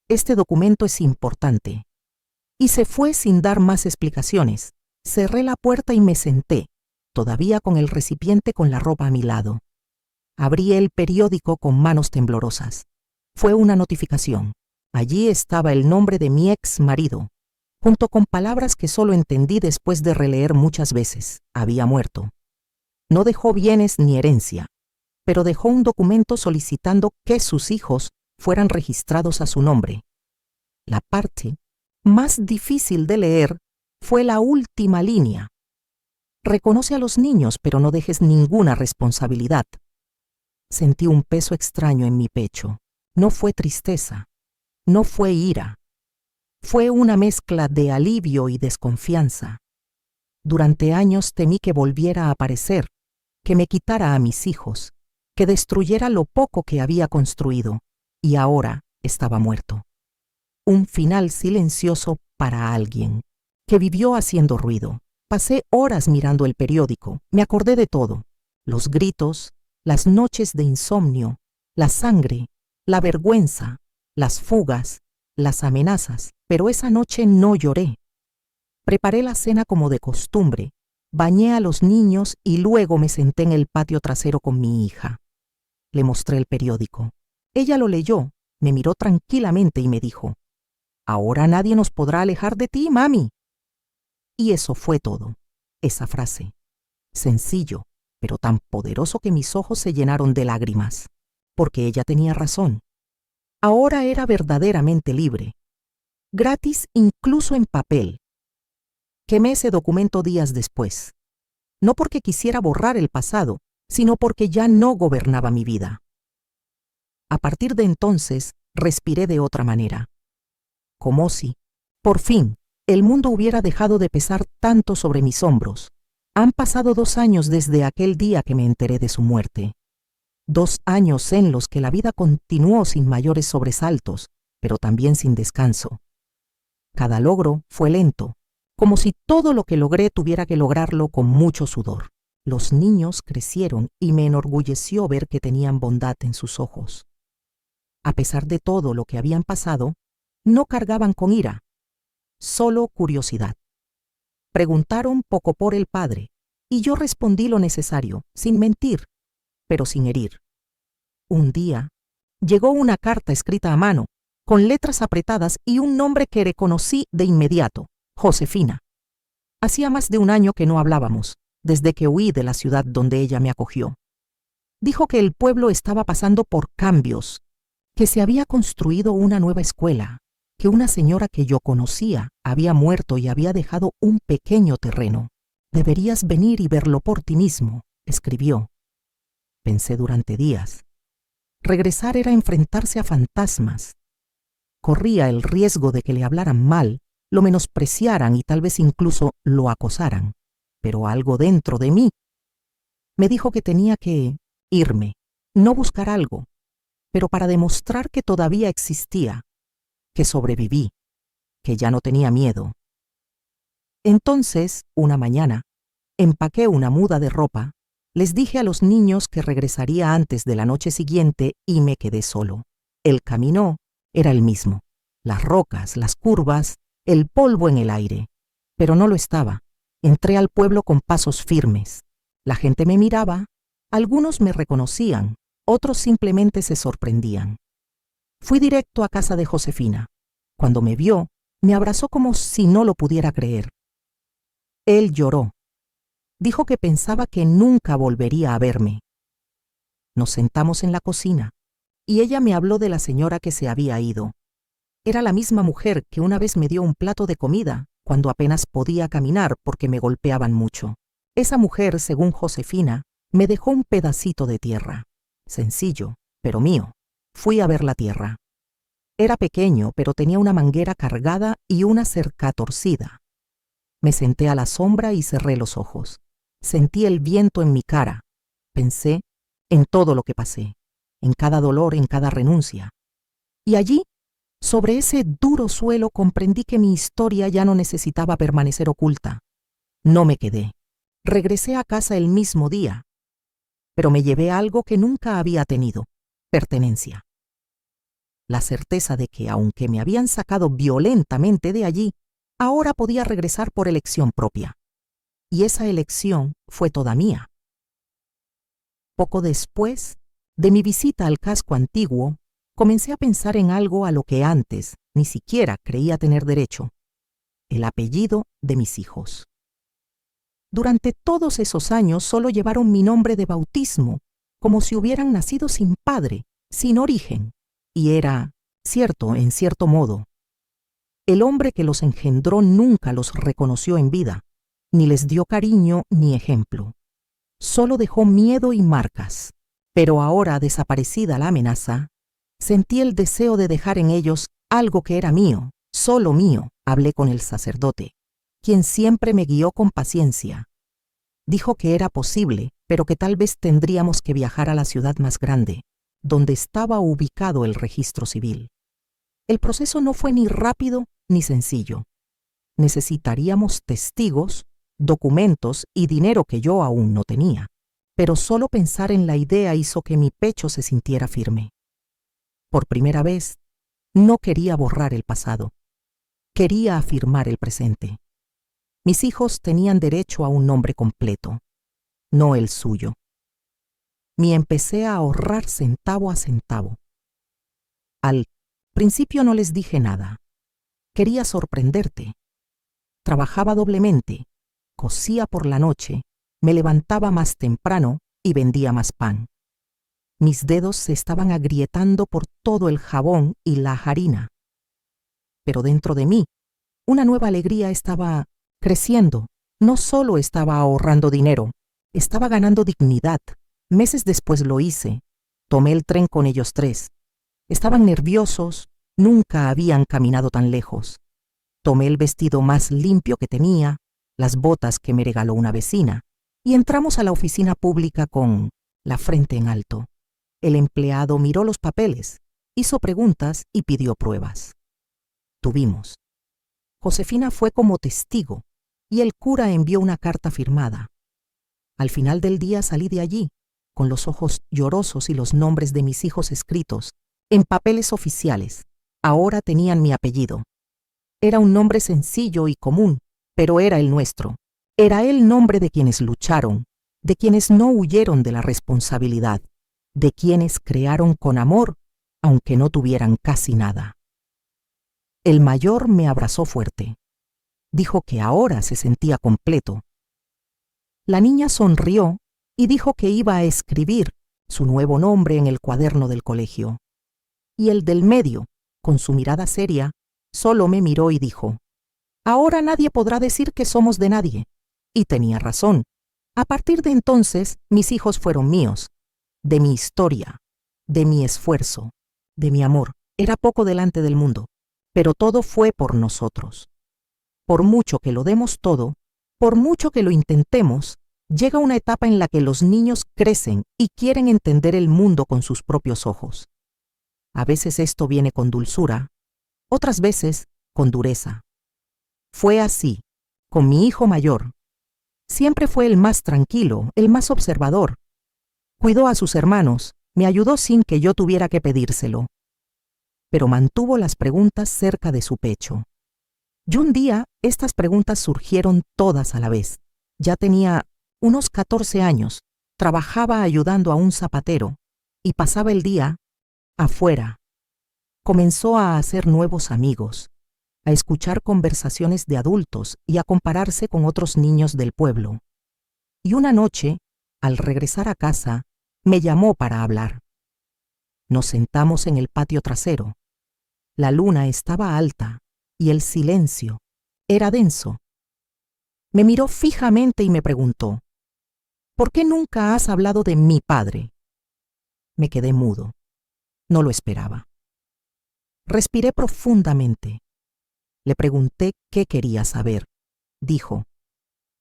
Este documento es importante». Y se fue sin dar más explicaciones. Cerré la puerta y me senté, todavía con el recipiente con la ropa a mi lado. Abrí el periódico con manos temblorosas. Fue una notificación. Allí estaba el nombre de mi ex marido, junto con palabras que solo entendí después de releer muchas veces. Había muerto. No dejó bienes ni herencia, pero dejó un documento solicitando que sus hijos fueran registrados a su nombre. La parte más difícil de leer fue la última línea. Reconoce a los niños, pero no dejes ninguna responsabilidad. Sentí un peso extraño en mi pecho. No fue tristeza, no fue ira. Fue una mezcla de alivio y desconfianza. Durante años temí que volviera a aparecer, que me quitara a mis hijos, que destruyera lo poco que había construido, y ahora estaba muerto. Un final silencioso para alguien que vivió haciendo ruido. Pasé horas mirando el periódico. Me acordé de todo: los gritos, las noches de insomnio, la sangre, la vergüenza, las fugas, las amenazas. Pero esa noche no lloré. Preparé la cena como de costumbre, bañé a los niños y luego me senté en el patio trasero con mi hija. Le mostré el periódico. Ella lo leyó, me miró tranquilamente y me dijo: «Ahora nadie nos podrá alejar de ti, mami». Y eso fue todo. Esa frase. Sencillo, pero tan poderoso que mis ojos se llenaron de lágrimas. Porque ella tenía razón. Ahora era verdaderamente libre. Gratis incluso en papel. Quemé ese documento días después. No porque quisiera borrar el pasado, sino porque ya no gobernaba mi vida. A partir de entonces, respiré de otra manera. Como si, por fin, el mundo hubiera dejado de pesar tanto sobre mis hombros. Han pasado 2 años desde aquel día que me enteré de su muerte. 2 años en los que la vida continuó sin mayores sobresaltos, pero también sin descanso. Cada logro fue lento, como si todo lo que logré tuviera que lograrlo con mucho sudor. Los niños crecieron y me enorgulleció ver que tenían bondad en sus ojos. A pesar de todo lo que habían pasado, no cargaban con ira, solo curiosidad. Preguntaron poco por el padre, y yo respondí lo necesario, sin mentir, pero sin herir. Un día, llegó una carta escrita a mano, con letras apretadas y un nombre que reconocí de inmediato: Josefina. Hacía más de 1 año que no hablábamos, desde que huí de la ciudad donde ella me acogió. Dijo que el pueblo estaba pasando por cambios, que se había construido una nueva escuela, que una señora que yo conocía había muerto y había dejado un pequeño terreno. «Deberías venir y verlo por ti mismo», escribió. Pensé durante días. Regresar era enfrentarse a fantasmas. Corría el riesgo de que le hablaran mal, lo menospreciaran y tal vez incluso lo acosaran. Pero algo dentro de mí me dijo que tenía que irme, no buscar algo, pero para demostrar que todavía existía, que sobreviví, que ya no tenía miedo. Entonces, una mañana, empaqué una muda de ropa, les dije a los niños que regresaría antes de la noche siguiente y me quedé solo. El camino era el mismo, las rocas, las curvas, el polvo en el aire, pero no lo estaba. Entré al pueblo con pasos firmes. La gente me miraba, algunos me reconocían, otros simplemente se sorprendían. Fui directo a casa de Josefina. Cuando me vio, me abrazó como si no lo pudiera creer. Él lloró. Dijo que pensaba que nunca volvería a verme. Nos sentamos en la cocina y ella me habló de la señora que se había ido. Era la misma mujer que una vez me dio un plato de comida cuando apenas podía caminar porque me golpeaban mucho. Esa mujer, según Josefina, me dejó un pedacito de tierra. Sencillo, pero mío. Fui a ver la tierra. Era pequeño, pero tenía una manguera cargada y una cerca torcida. Me senté a la sombra y cerré los ojos. Sentí el viento en mi cara. Pensé en todo lo que pasé, en cada dolor, en cada renuncia. Y allí, sobre ese duro suelo, comprendí que mi historia ya no necesitaba permanecer oculta. No me quedé. Regresé a casa el mismo día, pero me llevé algo que nunca había tenido: pertenencia. La certeza de que, aunque me habían sacado violentamente de allí, ahora podía regresar por elección propia. Y esa elección fue toda mía. Poco después de mi visita al casco antiguo, comencé a pensar en algo a lo que antes ni siquiera creía tener derecho: el apellido de mis hijos. Durante todos esos años solo llevaron mi nombre de bautismo, como si hubieran nacido sin padre, sin origen. Y era cierto, en cierto modo. El hombre que los engendró nunca los reconoció en vida, ni les dio cariño ni ejemplo. Solo dejó miedo y marcas. Pero ahora, desaparecida la amenaza, sentí el deseo de dejar en ellos algo que era mío, solo mío. Hablé con el sacerdote, quien siempre me guió con paciencia. Dijo que era posible, pero que tal vez tendríamos que viajar a la ciudad más grande, donde estaba ubicado el registro civil. El proceso no fue ni rápido ni sencillo. Necesitaríamos testigos, documentos y dinero que yo aún no tenía, pero solo pensar en la idea hizo que mi pecho se sintiera firme. Por primera vez, no quería borrar el pasado. Quería afirmar el presente. Mis hijos tenían derecho a un nombre completo, no el suyo. Me empecé a ahorrar centavo a centavo. Al principio no les dije nada. Quería sorprenderte. Trabajaba doblemente, cosía por la noche, me levantaba más temprano y vendía más pan. Mis dedos se estaban agrietando por todo el jabón y la harina. Pero dentro de mí, una nueva alegría estaba creciendo. No solo estaba ahorrando dinero, estaba ganando dignidad. Meses después lo hice. Tomé el tren con ellos tres. Estaban nerviosos, nunca habían caminado tan lejos. Tomé el vestido más limpio que tenía, las botas que me regaló una vecina, y entramos a la oficina pública con la frente en alto. El empleado miró los papeles, hizo preguntas y pidió pruebas. Tuvimos. Josefina fue como testigo y el cura envió una carta firmada. Al final del día salí de allí, con los ojos llorosos y los nombres de mis hijos escritos en papeles oficiales. Ahora tenían mi apellido. Era un nombre sencillo y común, pero era el nuestro. Era el nombre de quienes lucharon, de quienes no huyeron de la responsabilidad, de quienes crearon con amor, aunque no tuvieran casi nada. El mayor me abrazó fuerte. Dijo que ahora se sentía completo. La niña sonrió y dijo que iba a escribir su nuevo nombre en el cuaderno del colegio. Y el del medio, con su mirada seria, solo me miró y dijo: «Ahora nadie podrá decir que somos de nadie». Y tenía razón. A partir de entonces, mis hijos fueron míos, de mi historia, de mi esfuerzo, de mi amor. Era poco delante del mundo, pero todo fue por nosotros. Por mucho que lo demos todo, por mucho que lo intentemos, llega una etapa en la que los niños crecen y quieren entender el mundo con sus propios ojos. A veces esto viene con dulzura, otras veces con dureza. Fue así, con mi hijo mayor. Siempre fue el más tranquilo, el más observador. Cuidó a sus hermanos, me ayudó sin que yo tuviera que pedírselo. Pero mantuvo las preguntas cerca de su pecho. Y un día estas preguntas surgieron todas a la vez. Ya tenía unos 14 años, trabajaba ayudando a un zapatero y pasaba el día afuera. Comenzó a hacer nuevos amigos, a escuchar conversaciones de adultos y a compararse con otros niños del pueblo. Y una noche, al regresar a casa, me llamó para hablar. Nos sentamos en el patio trasero. La luna estaba alta y el silencio era denso. Me miró fijamente y me preguntó, ¿por qué nunca has hablado de mi padre? Me quedé mudo. No lo esperaba. Respiré profundamente. Le pregunté qué quería saber. Dijo,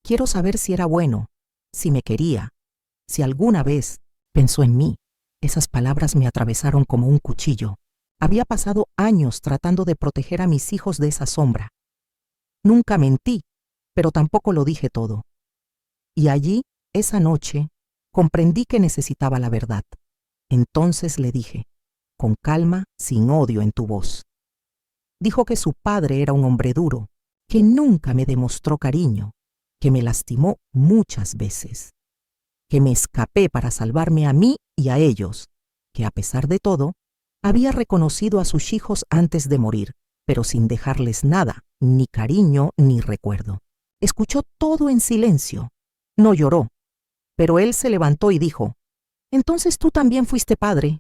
quiero saber si era bueno, si me quería, si alguna vez pensó en mí. Esas palabras me atravesaron como un cuchillo. Había pasado años tratando de proteger a mis hijos de esa sombra. Nunca mentí, pero tampoco lo dije todo. Y allí, esa noche, comprendí que necesitaba la verdad. Entonces le dije, con calma, sin odio en tu voz. Dijo que su padre era un hombre duro, que nunca me demostró cariño, que me lastimó muchas veces, que me escapé para salvarme a mí y a ellos, que a pesar de todo, había reconocido a sus hijos antes de morir, pero sin dejarles nada, ni cariño ni recuerdo. Escuchó todo en silencio. No lloró, pero él se levantó y dijo, «Entonces tú también fuiste padre».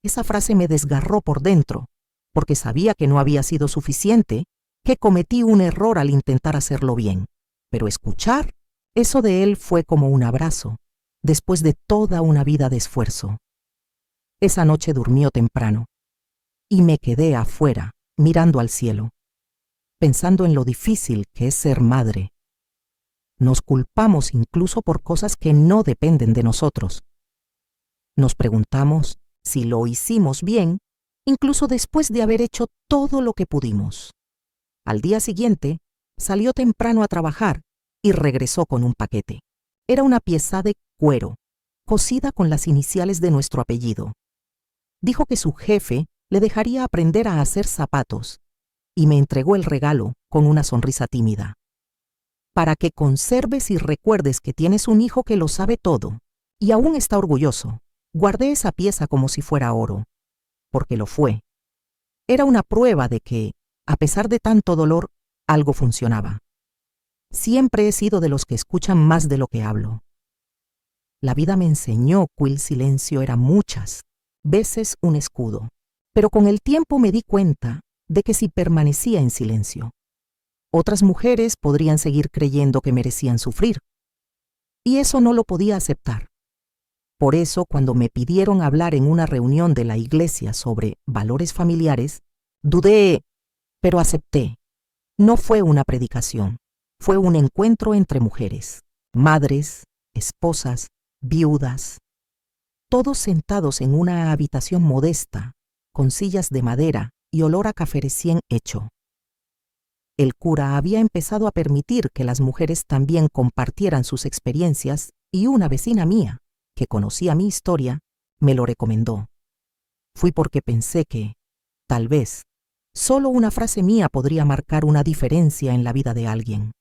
Esa frase me desgarró por dentro, porque sabía que no había sido suficiente, que cometí un error al intentar hacerlo bien. Pero escuchar, eso de él fue como un abrazo, después de toda una vida de esfuerzo. Esa noche durmió temprano, y me quedé afuera, mirando al cielo, pensando en lo difícil que es ser madre. Nos culpamos incluso por cosas que no dependen de nosotros. Nos preguntamos si lo hicimos bien, incluso después de haber hecho todo lo que pudimos. Al día siguiente, salió temprano a trabajar y regresó con un paquete. Era una pieza de cuero, cosida con las iniciales de nuestro apellido. Dijo que su jefe le dejaría aprender a hacer zapatos y me entregó el regalo con una sonrisa tímida. Para que conserves y recuerdes que tienes un hijo que lo sabe todo y aún está orgulloso, guardé esa pieza como si fuera oro, porque lo fue. Era una prueba de que, a pesar de tanto dolor, algo funcionaba. Siempre he sido de los que escuchan más de lo que hablo. La vida me enseñó que el silencio era muchas veces un escudo, pero con el tiempo me di cuenta de que si permanecía en silencio, otras mujeres podrían seguir creyendo que merecían sufrir, y eso no lo podía aceptar. Por eso, cuando me pidieron hablar en una reunión de la iglesia sobre valores familiares, dudé, pero acepté. No fue una predicación, fue un encuentro entre mujeres, madres, esposas, viudas, todos sentados en una habitación modesta, con sillas de madera y olor a café recién hecho. El cura había empezado a permitir que las mujeres también compartieran sus experiencias y una vecina mía, que conocía mi historia, me lo recomendó. Fui porque pensé que, tal vez, solo una frase mía podría marcar una diferencia en la vida de alguien.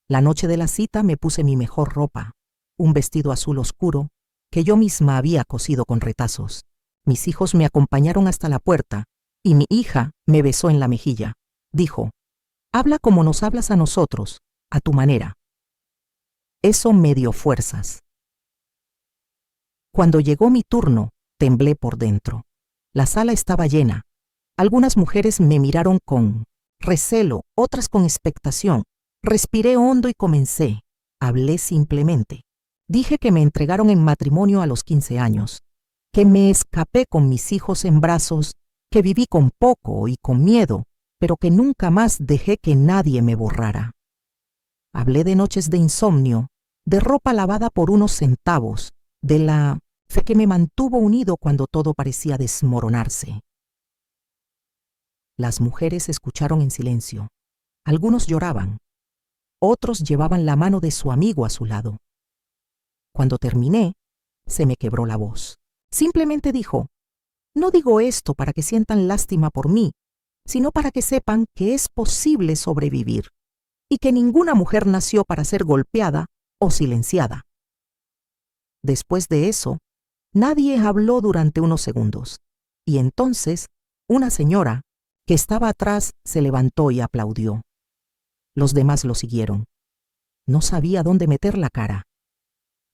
La noche de la cita me puse mi mejor ropa, un vestido azul oscuro que yo misma había cosido con retazos. Mis hijos me acompañaron hasta la puerta y mi hija me besó en la mejilla. Dijo, «Habla como nos hablas a nosotros, a tu manera». Eso me dio fuerzas. Cuando llegó mi turno, temblé por dentro. La sala estaba llena. Algunas mujeres me miraron con recelo, otras con expectación. Respiré hondo y comencé. Hablé simplemente. Dije que me entregaron en matrimonio a los 15 años, que me escapé con mis hijos en brazos, que viví con poco y con miedo, pero que nunca más dejé que nadie me borrara. Hablé de noches de insomnio, de ropa lavada por unos centavos, de la fe que me mantuvo unido cuando todo parecía desmoronarse. Las mujeres escucharon en silencio. Algunos lloraban. Otros llevaban la mano de su amigo a su lado. Cuando terminé, se me quebró la voz. Simplemente dijo, «No digo esto para que sientan lástima por mí, sino para que sepan que es posible sobrevivir y que ninguna mujer nació para ser golpeada o silenciada. Después de eso, nadie habló durante unos segundos, y entonces una señora que estaba atrás se levantó y aplaudió. Los demás lo siguieron. No sabía dónde meter la cara,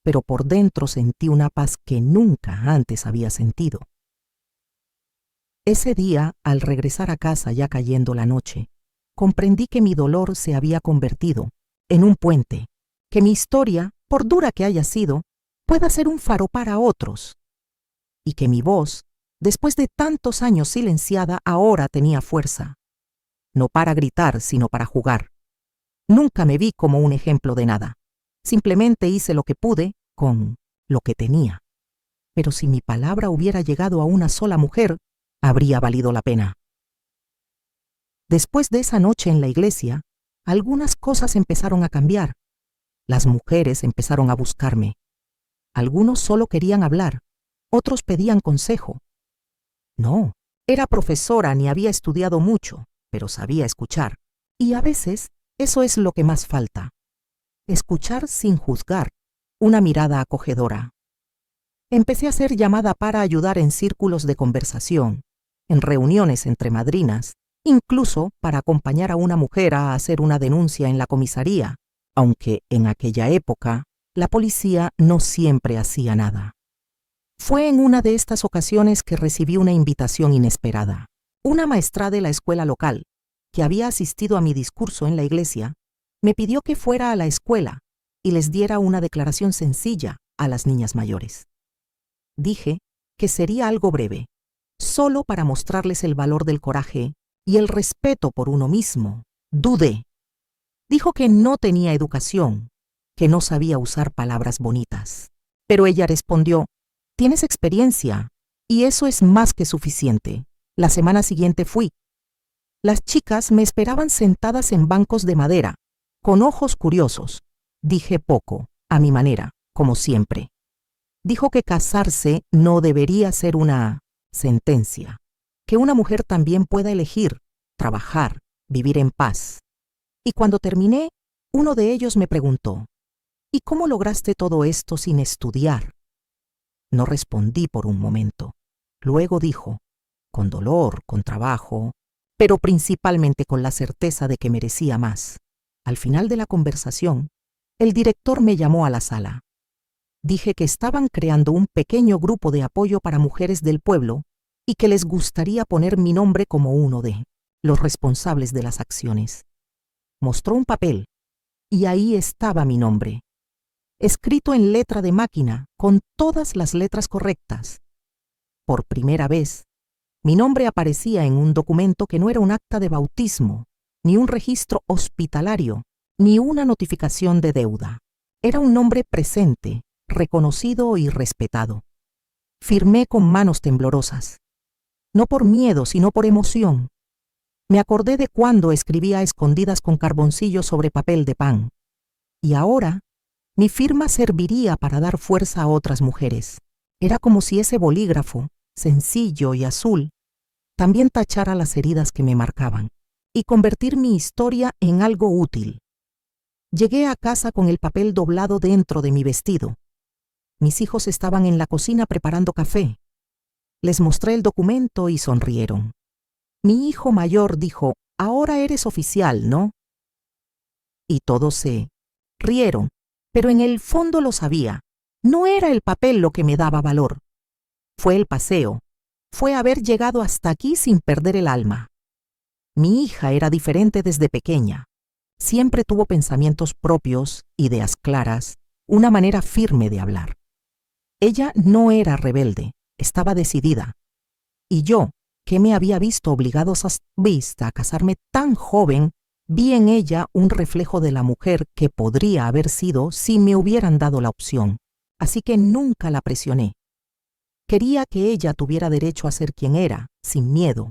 pero por dentro sentí una paz que nunca antes había sentido. Ese día, al regresar a casa ya cayendo la noche, comprendí que mi dolor se había convertido en un puente, que mi historia, por dura que haya sido, pueda ser un faro para otros, y que mi voz, después de tantos años silenciada, ahora tenía fuerza, no para gritar, sino para jugar. Nunca me vi como un ejemplo de nada. Simplemente hice lo que pude con lo que tenía. Pero si mi palabra hubiera llegado a una sola mujer, habría valido la pena. Después de esa noche en la iglesia, algunas cosas empezaron a cambiar. Las mujeres empezaron a buscarme. Algunos solo querían hablar, otros pedían consejo. No, era profesora ni había estudiado mucho, pero sabía escuchar. Y a veces eso es lo que más falta. Escuchar sin juzgar, una mirada acogedora. Empecé a ser llamada para ayudar en círculos de conversación, en reuniones entre madrinas, incluso para acompañar a una mujer a hacer una denuncia en la comisaría, aunque en aquella época la policía no siempre hacía nada. Fue en una de estas ocasiones que recibí una invitación inesperada. Una maestra de la escuela local, que había asistido a mi discurso en la iglesia, me pidió que fuera a la escuela y les diera una declaración sencilla a las niñas mayores. Dije que sería algo breve, solo para mostrarles el valor del coraje y el respeto por uno mismo. Dudé. Dijo que no tenía educación, que no sabía usar palabras bonitas. Pero ella respondió: «Tienes experiencia, y eso es más que suficiente». La semana siguiente fui. Las chicas me esperaban sentadas en bancos de madera, con ojos curiosos. Dije poco, a mi manera, como siempre. Dijo que casarse no debería ser una sentencia, que una mujer también pueda elegir, trabajar, vivir en paz. Y cuando terminé, uno de ellos me preguntó: «¿Y cómo lograste todo esto sin estudiar?». No respondí por un momento. Luego dijo: «Con dolor, con trabajo, pero principalmente con la certeza de que merecía más». Al final de la conversación, el director me llamó a la sala. Dije que estaban creando un pequeño grupo de apoyo para mujeres del pueblo y que les gustaría poner mi nombre como uno de los responsables de las acciones. Mostró un papel y ahí estaba mi nombre, escrito en letra de máquina con todas las letras correctas. Por primera vez, mi nombre aparecía en un documento que no era un acta de bautismo, ni un registro hospitalario, ni una notificación de deuda. Era un nombre presente, reconocido y respetado. Firmé con manos temblorosas. No por miedo, sino por emoción. Me acordé de cuando escribía a escondidas con carboncillo sobre papel de pan. Y ahora, mi firma serviría para dar fuerza a otras mujeres. Era como si ese bolígrafo, sencillo y azul, también tachara las heridas que me marcaban y convertir mi historia en algo útil. Llegué a casa con el papel doblado dentro de mi vestido. Mis hijos estaban en la cocina preparando café. Les mostré el documento y sonrieron. Mi hijo mayor dijo: «Ahora eres oficial, ¿no?». Y todos se rieron, pero en el fondo lo sabía. No era el papel lo que me daba valor. Fue el paseo. Fue haber llegado hasta aquí sin perder el alma. Mi hija era diferente desde pequeña. Siempre tuvo pensamientos propios, ideas claras, una manera firme de hablar. Ella no era rebelde, estaba decidida. Y yo, que me había visto obligado a casarme tan joven, vi en ella un reflejo de la mujer que podría haber sido si me hubieran dado la opción. Así que nunca la presioné. Quería que ella tuviera derecho a ser quien era, sin miedo.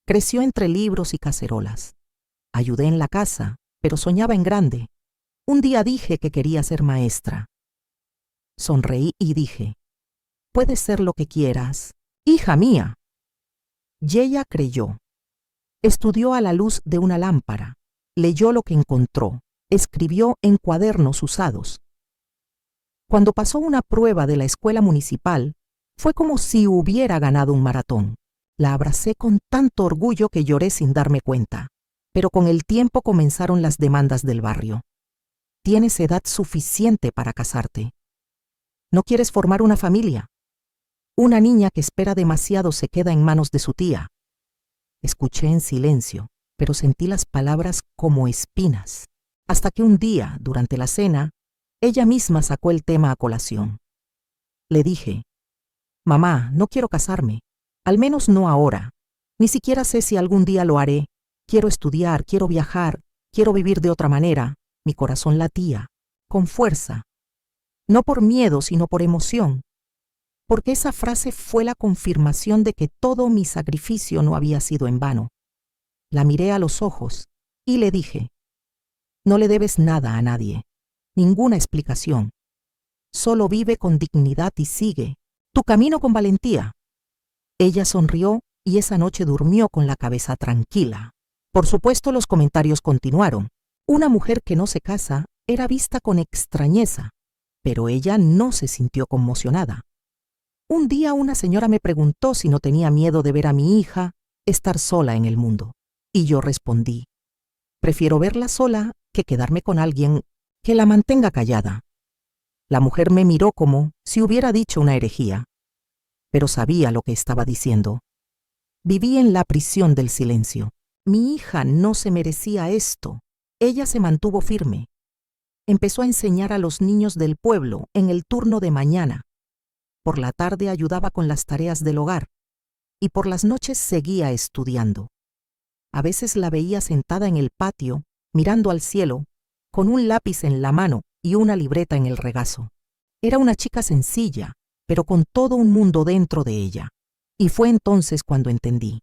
Creció entre libros y cacerolas. Ayudé en la casa, pero soñaba en grande. Un día dije que quería ser maestra. Sonreí y dije: «Puedes ser lo que quieras, hija mía». Y ella creyó. Estudió a la luz de una lámpara, leyó lo que encontró, escribió en cuadernos usados. Cuando pasó una prueba de la escuela municipal, fue como si hubiera ganado un maratón. La abracé con tanto orgullo que lloré sin darme cuenta. Pero con el tiempo comenzaron las demandas del barrio. Tienes edad suficiente para casarte. ¿No quieres formar una familia? Una niña que espera demasiado se queda en manos de su tía. Escuché en silencio, pero sentí las palabras como espinas, hasta que un día, durante la cena, ella misma sacó el tema a colación. Le dije, mamá, no quiero casarme, al menos no ahora. Ni siquiera sé si algún día lo haré. Quiero estudiar, quiero viajar, quiero vivir de otra manera. Mi corazón latía, con fuerza. No por miedo, sino por emoción. Porque esa frase fue la confirmación de que todo mi sacrificio no había sido en vano. La miré a los ojos y le dije, no le debes nada a nadie, ninguna explicación. Solo vive con dignidad y sigue tu camino con valentía. Ella sonrió y esa noche durmió con la cabeza tranquila. Por supuesto, los comentarios continuaron. Una mujer que no se casa era vista con extrañeza, pero ella no se sintió conmocionada. Un día una señora me preguntó si no tenía miedo de ver a mi hija estar sola en el mundo. Y yo respondí, prefiero verla sola que quedarme con alguien que la mantenga callada. La mujer me miró como si hubiera dicho una herejía, pero sabía lo que estaba diciendo. Viví en la prisión del silencio. Mi hija no se merecía esto. Ella se mantuvo firme. Empezó a enseñar a los niños del pueblo en el turno de mañana. Por la tarde ayudaba con las tareas del hogar y por las noches seguía estudiando. A veces la veía sentada en el patio, mirando al cielo, con un lápiz en la mano y una libreta en el regazo. Era una chica sencilla, pero con todo un mundo dentro de ella. Y fue entonces cuando entendí.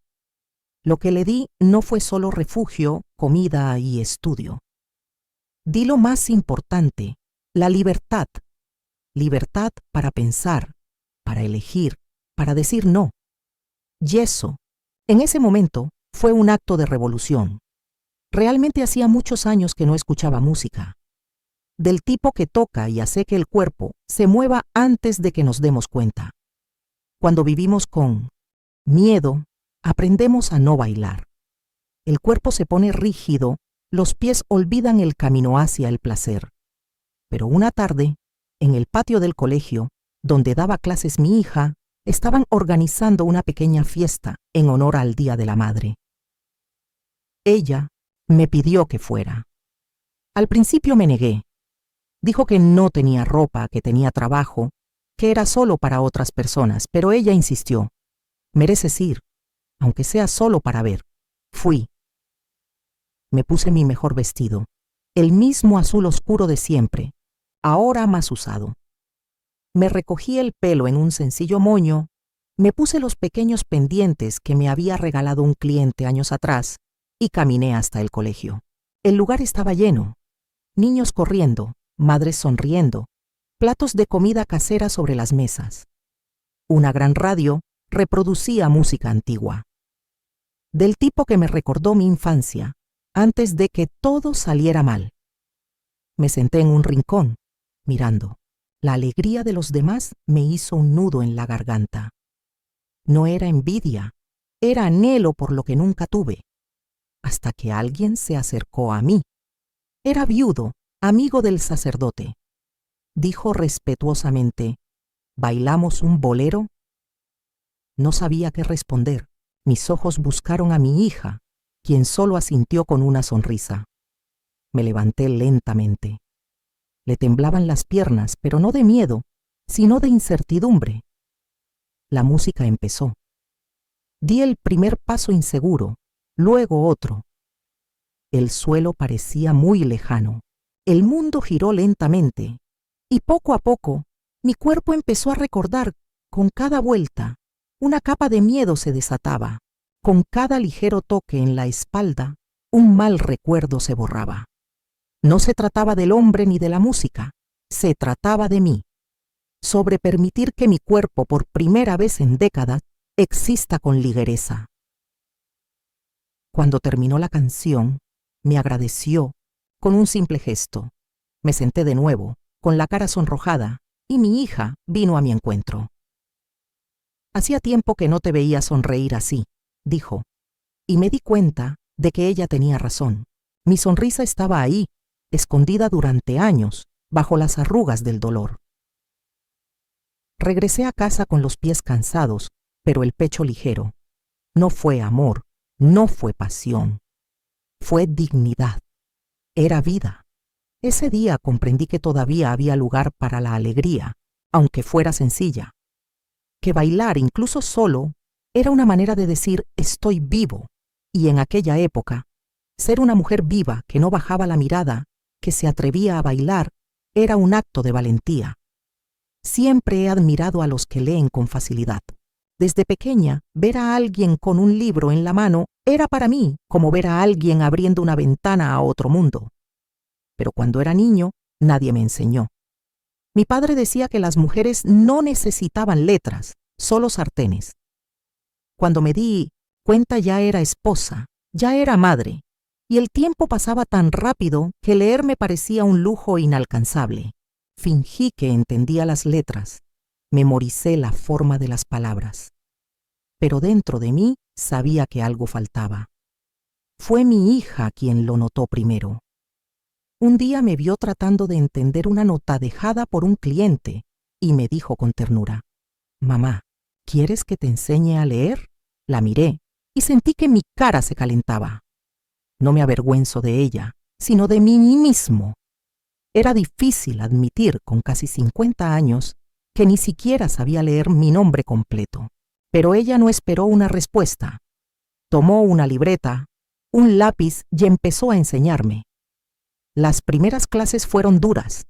Lo que le di no fue solo refugio, comida y estudio. Di lo más importante, la libertad. Libertad para pensar, para elegir, para decir no. Y eso, en ese momento, fue un acto de revolución. Realmente hacía muchos años que no escuchaba música. Del tipo que toca y hace que el cuerpo se mueva antes de que nos demos cuenta. Cuando vivimos con miedo, aprendemos a no bailar. El cuerpo se pone rígido, los pies olvidan el camino hacia el placer. Pero una tarde, en el patio del colegio, donde daba clases mi hija, estaban organizando una pequeña fiesta en honor al Día de la Madre. Ella me pidió que fuera. Al principio me negué. Dijo que no tenía ropa, que tenía trabajo, que era solo para otras personas, pero ella insistió. Mereces ir, aunque sea solo para ver. Fui. Me puse mi mejor vestido, el mismo azul oscuro de siempre, ahora más usado. Me recogí el pelo en un sencillo moño, me puse los pequeños pendientes que me había regalado un cliente años atrás y caminé hasta el colegio. El lugar estaba lleno, niños corriendo, madres sonriendo, platos de comida casera sobre las mesas. Una gran radio reproducía música antigua, del tipo que me recordó mi infancia, antes de que todo saliera mal. Me senté en un rincón, mirando. La alegría de los demás me hizo un nudo en la garganta. No era envidia, era anhelo por lo que nunca tuve, hasta que alguien se acercó a mí. Era viudo, amigo del sacerdote. Dijo respetuosamente, ¿bailamos un bolero? No sabía qué responder. Mis ojos buscaron a mi hija, quien solo asintió con una sonrisa. Me levanté lentamente. Le temblaban las piernas, pero no de miedo, sino de incertidumbre. La música empezó. Di el primer paso inseguro, luego otro. El suelo parecía muy lejano. El mundo giró lentamente, y poco a poco, mi cuerpo empezó a recordar, con cada vuelta, una capa de miedo se desataba. Con cada ligero toque en la espalda, un mal recuerdo se borraba. No se trataba del hombre ni de la música, se trataba de mí, sobre permitir que mi cuerpo por primera vez en décadas exista con ligereza. Cuando terminó la canción, me agradeció con un simple gesto. Me senté de nuevo, con la cara sonrojada, y mi hija vino a mi encuentro. «Hacía tiempo que no te veía sonreír así», dijo, y me di cuenta de que ella tenía razón. Mi sonrisa estaba ahí, escondida durante años, bajo las arrugas del dolor. Regresé a casa con los pies cansados, pero el pecho ligero. No fue amor, no fue pasión, fue dignidad. Era vida. Ese día comprendí que todavía había lugar para la alegría, aunque fuera sencilla. Que bailar, incluso solo, era una manera de decir estoy vivo, y en aquella época, ser una mujer viva que no bajaba la mirada, que se atrevía a bailar, era un acto de valentía. Siempre he admirado a los que leen con facilidad. Desde pequeña, ver a alguien con un libro en la mano era para mí como ver a alguien abriendo una ventana a otro mundo. Pero cuando era niño, nadie me enseñó. Mi padre decía que las mujeres no necesitaban letras, solo sartenes. Cuando me di cuenta ya era esposa, ya era madre, y el tiempo pasaba tan rápido que leer me parecía un lujo inalcanzable. Fingí que entendía las letras, memoricé la forma de las palabras. Pero dentro de mí sabía que algo faltaba. Fue mi hija quien lo notó primero. Un día me vio tratando de entender una nota dejada por un cliente y me dijo con ternura: «Mamá, ¿quieres que te enseñe a leer?». La miré y sentí que mi cara se calentaba. No me avergüenzo de ella, sino de mí mismo. Era difícil admitir con casi 50 años que ni siquiera sabía leer mi nombre completo. Pero ella no esperó una respuesta. Tomó una libreta, un lápiz y empezó a enseñarme. Las primeras clases fueron duras.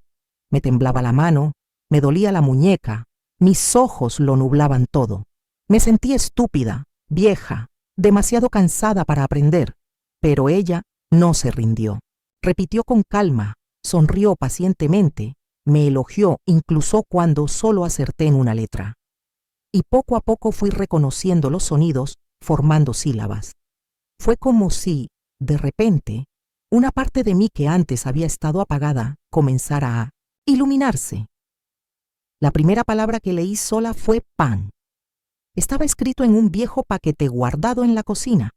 Me temblaba la mano, me dolía la muñeca, mis ojos lo nublaban todo. Me sentí estúpida, vieja, demasiado cansada para aprender. Pero ella no se rindió. Repitió con calma, sonrió pacientemente, me elogió incluso cuando solo acerté en una letra. Y poco a poco fui reconociendo los sonidos, formando sílabas. Fue como si, de repente, una parte de mí que antes había estado apagada comenzara a iluminarse. La primera palabra que leí sola fue pan. Estaba escrito en un viejo paquete guardado en la cocina.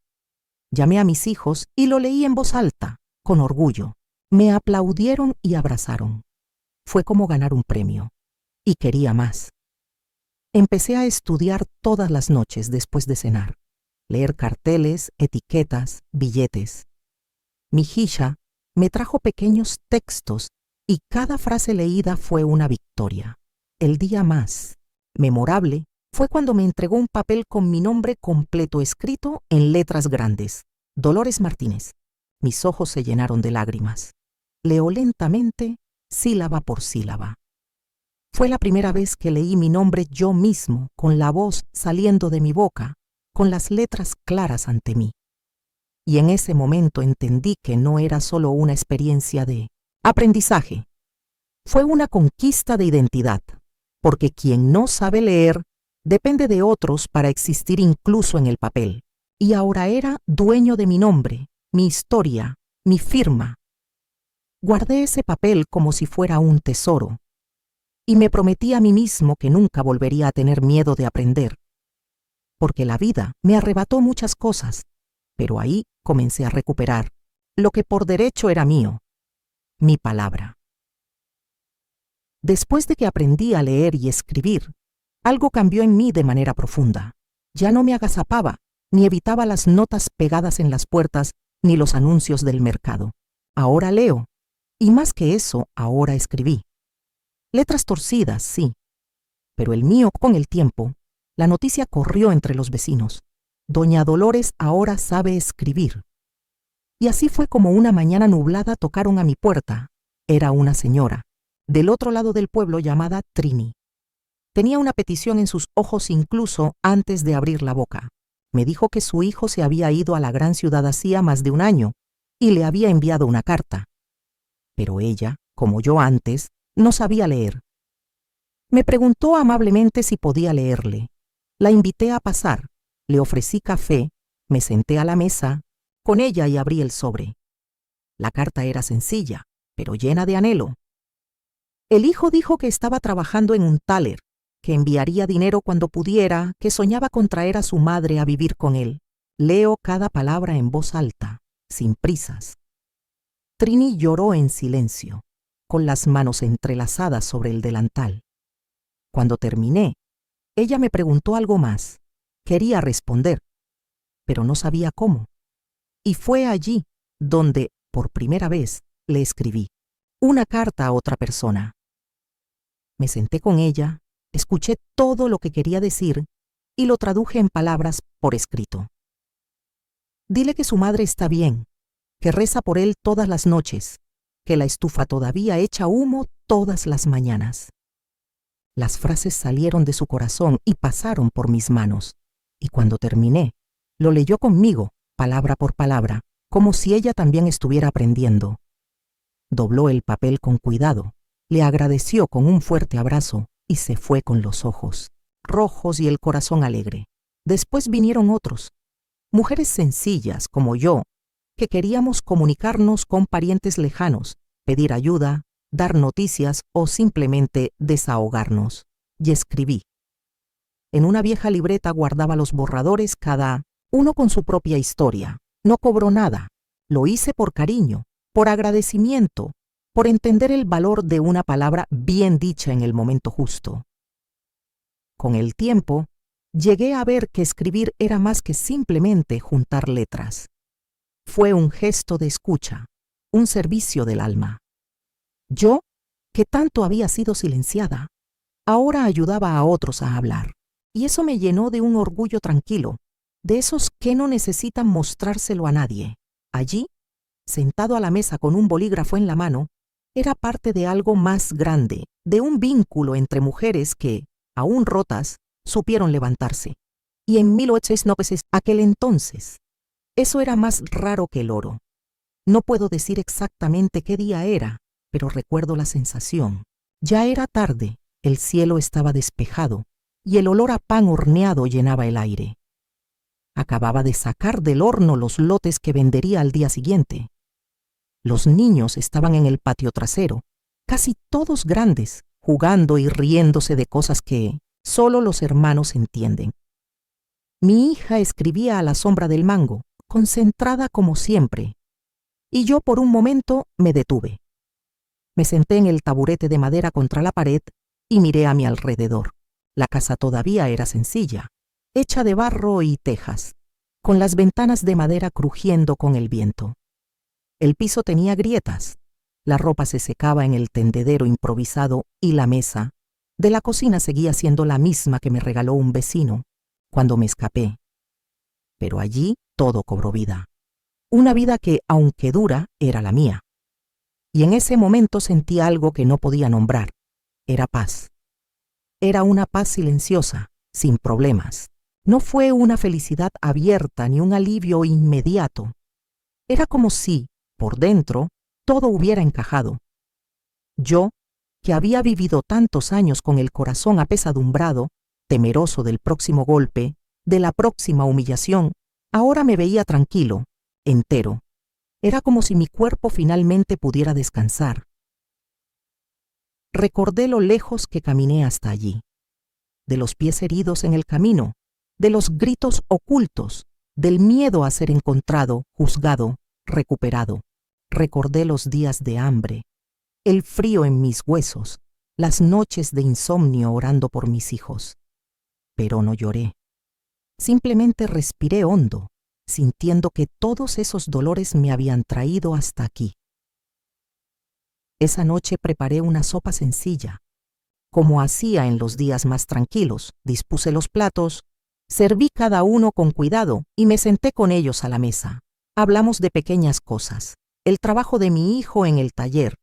Llamé a mis hijos y lo leí en voz alta, con orgullo. Me aplaudieron y abrazaron. Fue como ganar un premio. Y quería más. Empecé a estudiar todas las noches después de cenar. Leer carteles, etiquetas, billetes. Mi hija me trajo pequeños textos y cada frase leída fue una victoria. El día más memorable fue cuando me entregó un papel con mi nombre completo escrito en letras grandes. Dolores Martínez. Mis ojos se llenaron de lágrimas. Leo lentamente, sílaba por sílaba. Fue la primera vez que leí mi nombre yo mismo, con la voz saliendo de mi boca, con las letras claras ante mí. Y en ese momento entendí que no era solo una experiencia de aprendizaje. Fue una conquista de identidad, porque quien no sabe leer depende de otros para existir incluso en el papel. Y ahora era dueño de mi nombre, mi historia, mi firma. Guardé ese papel como si fuera un tesoro, y me prometí a mí mismo que nunca volvería a tener miedo de aprender, porque la vida me arrebató muchas cosas, pero ahí comencé a recuperar lo que por derecho era mío, mi palabra. Después de que aprendí a leer y escribir, algo cambió en mí de manera profunda. Ya no me agazapaba, ni evitaba las notas pegadas en las puertas, ni los anuncios del mercado. Ahora leo, y más que eso, ahora escribí. Letras torcidas, sí, pero el mío, con el tiempo, la noticia corrió entre los vecinos. Doña Dolores ahora sabe escribir. Y así fue como una mañana nublada tocaron a mi puerta. Era una señora, del otro lado del pueblo, llamada Trini. Tenía una petición en sus ojos incluso antes de abrir la boca. Me dijo que su hijo se había ido a la gran ciudad hacía más de un año y le había enviado una carta. Pero ella, como yo antes, no sabía leer. Me preguntó amablemente si podía leerle. La invité a pasar, le ofrecí café, me senté a la mesa, con ella y abrí el sobre. La carta era sencilla, pero llena de anhelo. El hijo dijo que estaba trabajando en un taller, que enviaría dinero cuando pudiera, que soñaba con traer a su madre a vivir con él. Leo cada palabra en voz alta, sin prisas. Trini lloró en silencio, con las manos entrelazadas sobre el delantal. Cuando terminé, ella me preguntó algo más. Quería responder, pero no sabía cómo. Y fue allí donde, por primera vez, le escribí una carta a otra persona. Me senté con ella, escuché todo lo que quería decir y lo traduje en palabras por escrito. Dile que su madre está bien, que reza por él todas las noches, que la estufa todavía echa humo todas las mañanas. Las frases salieron de su corazón y pasaron por mis manos, y cuando terminé, lo leyó conmigo, palabra por palabra, como si ella también estuviera aprendiendo. Dobló el papel con cuidado, le agradeció con un fuerte abrazo y se fue con los ojos rojos y el corazón alegre. Después vinieron otros, mujeres sencillas como yo, que queríamos comunicarnos con parientes lejanos, pedir ayuda, dar noticias o simplemente desahogarnos. Y escribí. En una vieja libreta guardaba los borradores, cada uno con su propia historia. No cobró nada. Lo hice por cariño, por agradecimiento, por entender el valor de una palabra bien dicha en el momento justo. Con el tiempo, llegué a ver que escribir era más que simplemente juntar letras. Fue un gesto de escucha, un servicio del alma. Yo, que tanto había sido silenciada, ahora ayudaba a otros a hablar, y eso me llenó de un orgullo tranquilo, de esos que no necesitan mostrárselo a nadie. Allí, sentado a la mesa con un bolígrafo en la mano, era parte de algo más grande, de un vínculo entre mujeres que, aún rotas, supieron levantarse. Y en 1890, aquel entonces, eso era más raro que el oro. No puedo decir exactamente qué día era, pero recuerdo la sensación. Ya era tarde, el cielo estaba despejado, y el olor a pan horneado llenaba el aire. Acababa de sacar del horno los lotes que vendería al día siguiente. Los niños estaban en el patio trasero, casi todos grandes, jugando y riéndose de cosas que solo los hermanos entienden. Mi hija escribía a la sombra del mango, concentrada como siempre, y yo por un momento me detuve. Me senté en el taburete de madera contra la pared y miré a mi alrededor. La casa todavía era sencilla, hecha de barro y tejas, con las ventanas de madera crujiendo con el viento. El piso tenía grietas, la ropa se secaba en el tendedero improvisado y la mesa de la cocina seguía siendo la misma que me regaló un vecino cuando me escapé. Pero allí todo cobró vida. Una vida que, aunque dura, era la mía. Y en ese momento sentí algo que no podía nombrar. Era paz. Era una paz silenciosa, sin problemas. No fue una felicidad abierta ni un alivio inmediato. Era como si, por dentro, todo hubiera encajado. Yo, que había vivido tantos años con el corazón apesadumbrado, temeroso del próximo golpe, de la próxima humillación, ahora me veía tranquilo, entero. Era como si mi cuerpo finalmente pudiera descansar. Recordé lo lejos que caminé hasta allí, de los pies heridos en el camino, de los gritos ocultos, del miedo a ser encontrado, juzgado, recuperado. Recordé los días de hambre, el frío en mis huesos, las noches de insomnio orando por mis hijos. Pero no lloré. Simplemente respiré hondo, sintiendo que todos esos dolores me habían traído hasta aquí. Esa noche preparé una sopa sencilla. Como hacía en los días más tranquilos, dispuse los platos, serví cada uno con cuidado y me senté con ellos a la mesa. Hablamos de pequeñas cosas, el trabajo de mi hijo en el taller,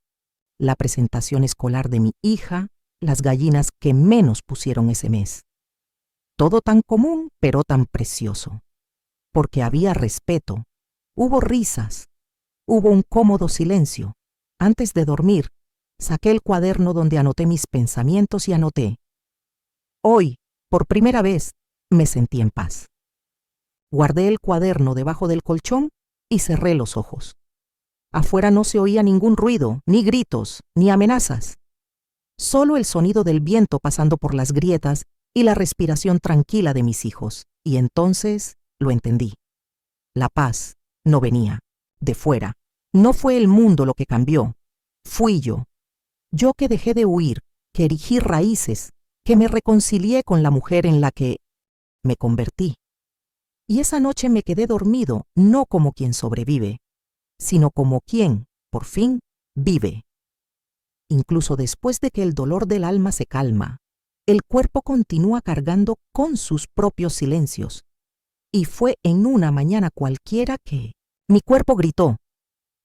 la presentación escolar de mi hija, las gallinas que menos pusieron ese mes. Todo tan común, pero tan precioso. Porque había respeto, hubo risas, hubo un cómodo silencio. Antes de dormir, saqué el cuaderno donde anoté mis pensamientos y anoté. Hoy, por primera vez, me sentí en paz. Guardé el cuaderno debajo del colchón y cerré los ojos. Afuera no se oía ningún ruido, ni gritos, ni amenazas. Solo el sonido del viento pasando por las grietas y la respiración tranquila de mis hijos. Y entonces lo entendí. La paz no venía de fuera. No fue el mundo lo que cambió. Fui yo. Yo que dejé de huir, que erigí raíces, que me reconcilié con la mujer en la que me convertí. Y esa noche me quedé dormido, no como quien sobrevive, sino como quien, por fin, vive. Incluso después de que el dolor del alma se calma, el cuerpo continúa cargando con sus propios silencios. Y fue en una mañana cualquiera que mi cuerpo gritó.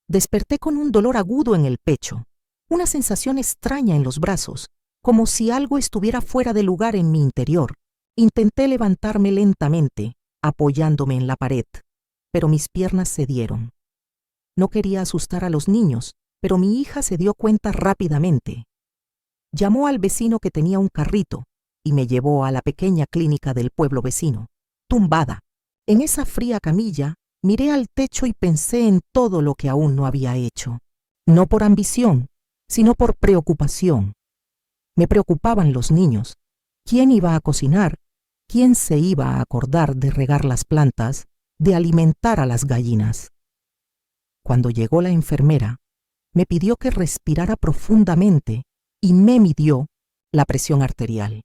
Desperté con un dolor agudo en el pecho, una sensación extraña en los brazos, como si algo estuviera fuera de lugar en mi interior. Intenté levantarme lentamente, apoyándome en la pared, pero mis piernas cedieron. No quería asustar a los niños, pero mi hija se dio cuenta rápidamente. Llamó al vecino que tenía un carrito y me llevó a la pequeña clínica del pueblo vecino. Tumbada, en esa fría camilla, miré al techo y pensé en todo lo que aún no había hecho. No por ambición, sino por preocupación. Me preocupaban los niños. ¿Quién iba a cocinar? ¿Quién se iba a acordar de regar las plantas, de alimentar a las gallinas? Cuando llegó la enfermera, me pidió que respirara profundamente y me midió la presión arterial.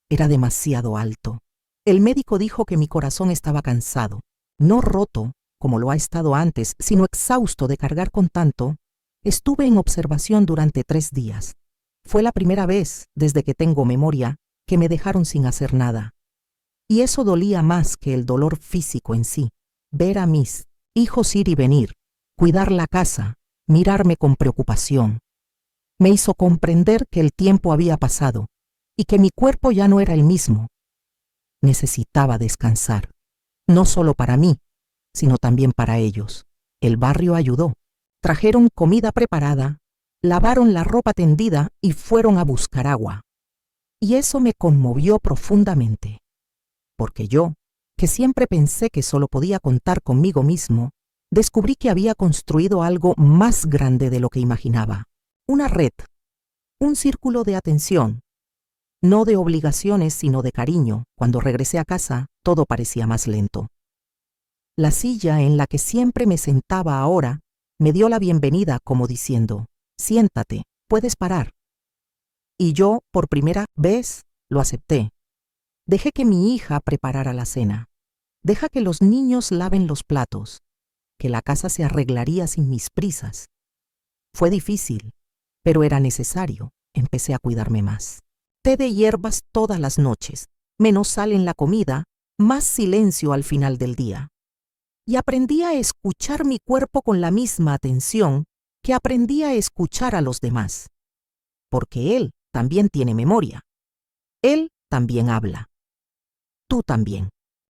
Era demasiado alto. El médico dijo que mi corazón estaba cansado, no roto, como lo ha estado antes, sino exhausto de cargar con tanto. Estuve en observación durante 3 días. Fue la primera vez, desde que tengo memoria, que me dejaron sin hacer nada. Y eso dolía más que el dolor físico en sí. Ver a mis hijos ir y venir, cuidar la casa, mirarme con preocupación. Me hizo comprender que el tiempo había pasado y que mi cuerpo ya no era el mismo. Necesitaba descansar, no solo para mí, sino también para ellos. El barrio ayudó. Trajeron comida preparada, lavaron la ropa tendida y fueron a buscar agua. Y eso me conmovió profundamente, porque yo, que siempre pensé que solo podía contar conmigo mismo, descubrí que había construido algo más grande de lo que imaginaba. Una red, un círculo de atención, no de obligaciones sino de cariño. Cuando regresé a casa, todo parecía más lento. La silla en la que siempre me sentaba ahora me dio la bienvenida como diciendo, siéntate, puedes parar. Y yo, por primera vez, lo acepté. Dejé que mi hija preparara la cena. Deja que los niños laven los platos, que la casa se arreglaría sin mis prisas. Fue difícil, pero era necesario. Empecé a cuidarme más. Té de hierbas todas las noches, menos sal en la comida, más silencio al final del día. Y aprendí a escuchar mi cuerpo con la misma atención que aprendí a escuchar a los demás. Porque él también tiene memoria. Él también habla. Tú también.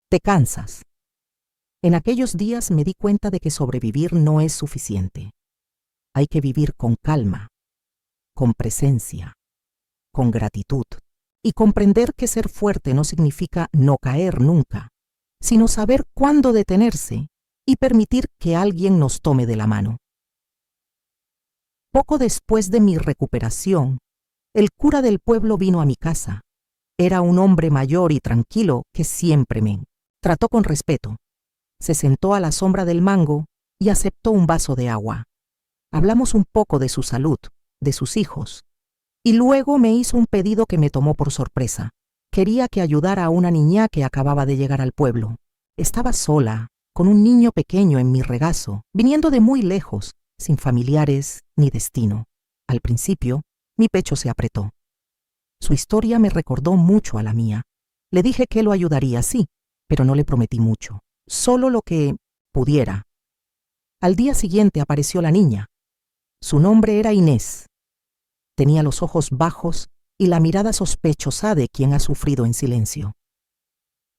Te cansas. En aquellos días me di cuenta de que sobrevivir no es suficiente. Hay que vivir con calma, con presencia, con gratitud, y comprender que ser fuerte no significa no caer nunca, sino saber cuándo detenerse y permitir que alguien nos tome de la mano. Poco después de mi recuperación, el cura del pueblo vino a mi casa. Era un hombre mayor y tranquilo que siempre me trató con respeto. Se sentó a la sombra del mango y aceptó un vaso de agua. Hablamos un poco de su salud, de sus hijos, y luego me hizo un pedido que me tomó por sorpresa. Quería que ayudara a una niña que acababa de llegar al pueblo. Estaba sola, con un niño pequeño en mi regazo, viniendo de muy lejos, sin familiares ni destino. Al principio, mi pecho se apretó. Su historia me recordó mucho a la mía. Le dije que lo ayudaría, sí, pero no le prometí mucho, solo lo que pudiera. Al día siguiente apareció la niña. Su nombre era Inés. Tenía los ojos bajos y la mirada sospechosa de quien ha sufrido en silencio.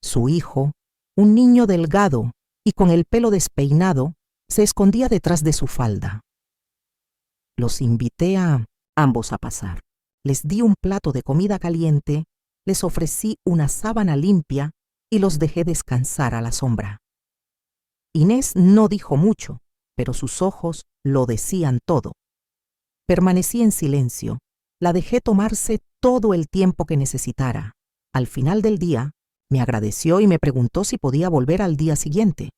Su hijo, un niño delgado y con el pelo despeinado, se escondía detrás de su falda. Los invité a ambos a pasar. Les di un plato de comida caliente, les ofrecí una sábana limpia y los dejé descansar a la sombra. Inés no dijo mucho, pero sus ojos lo decían todo. Permanecí en silencio. La dejé tomarse todo el tiempo que necesitara. Al final del día, me agradeció y me preguntó si podía volver al día siguiente.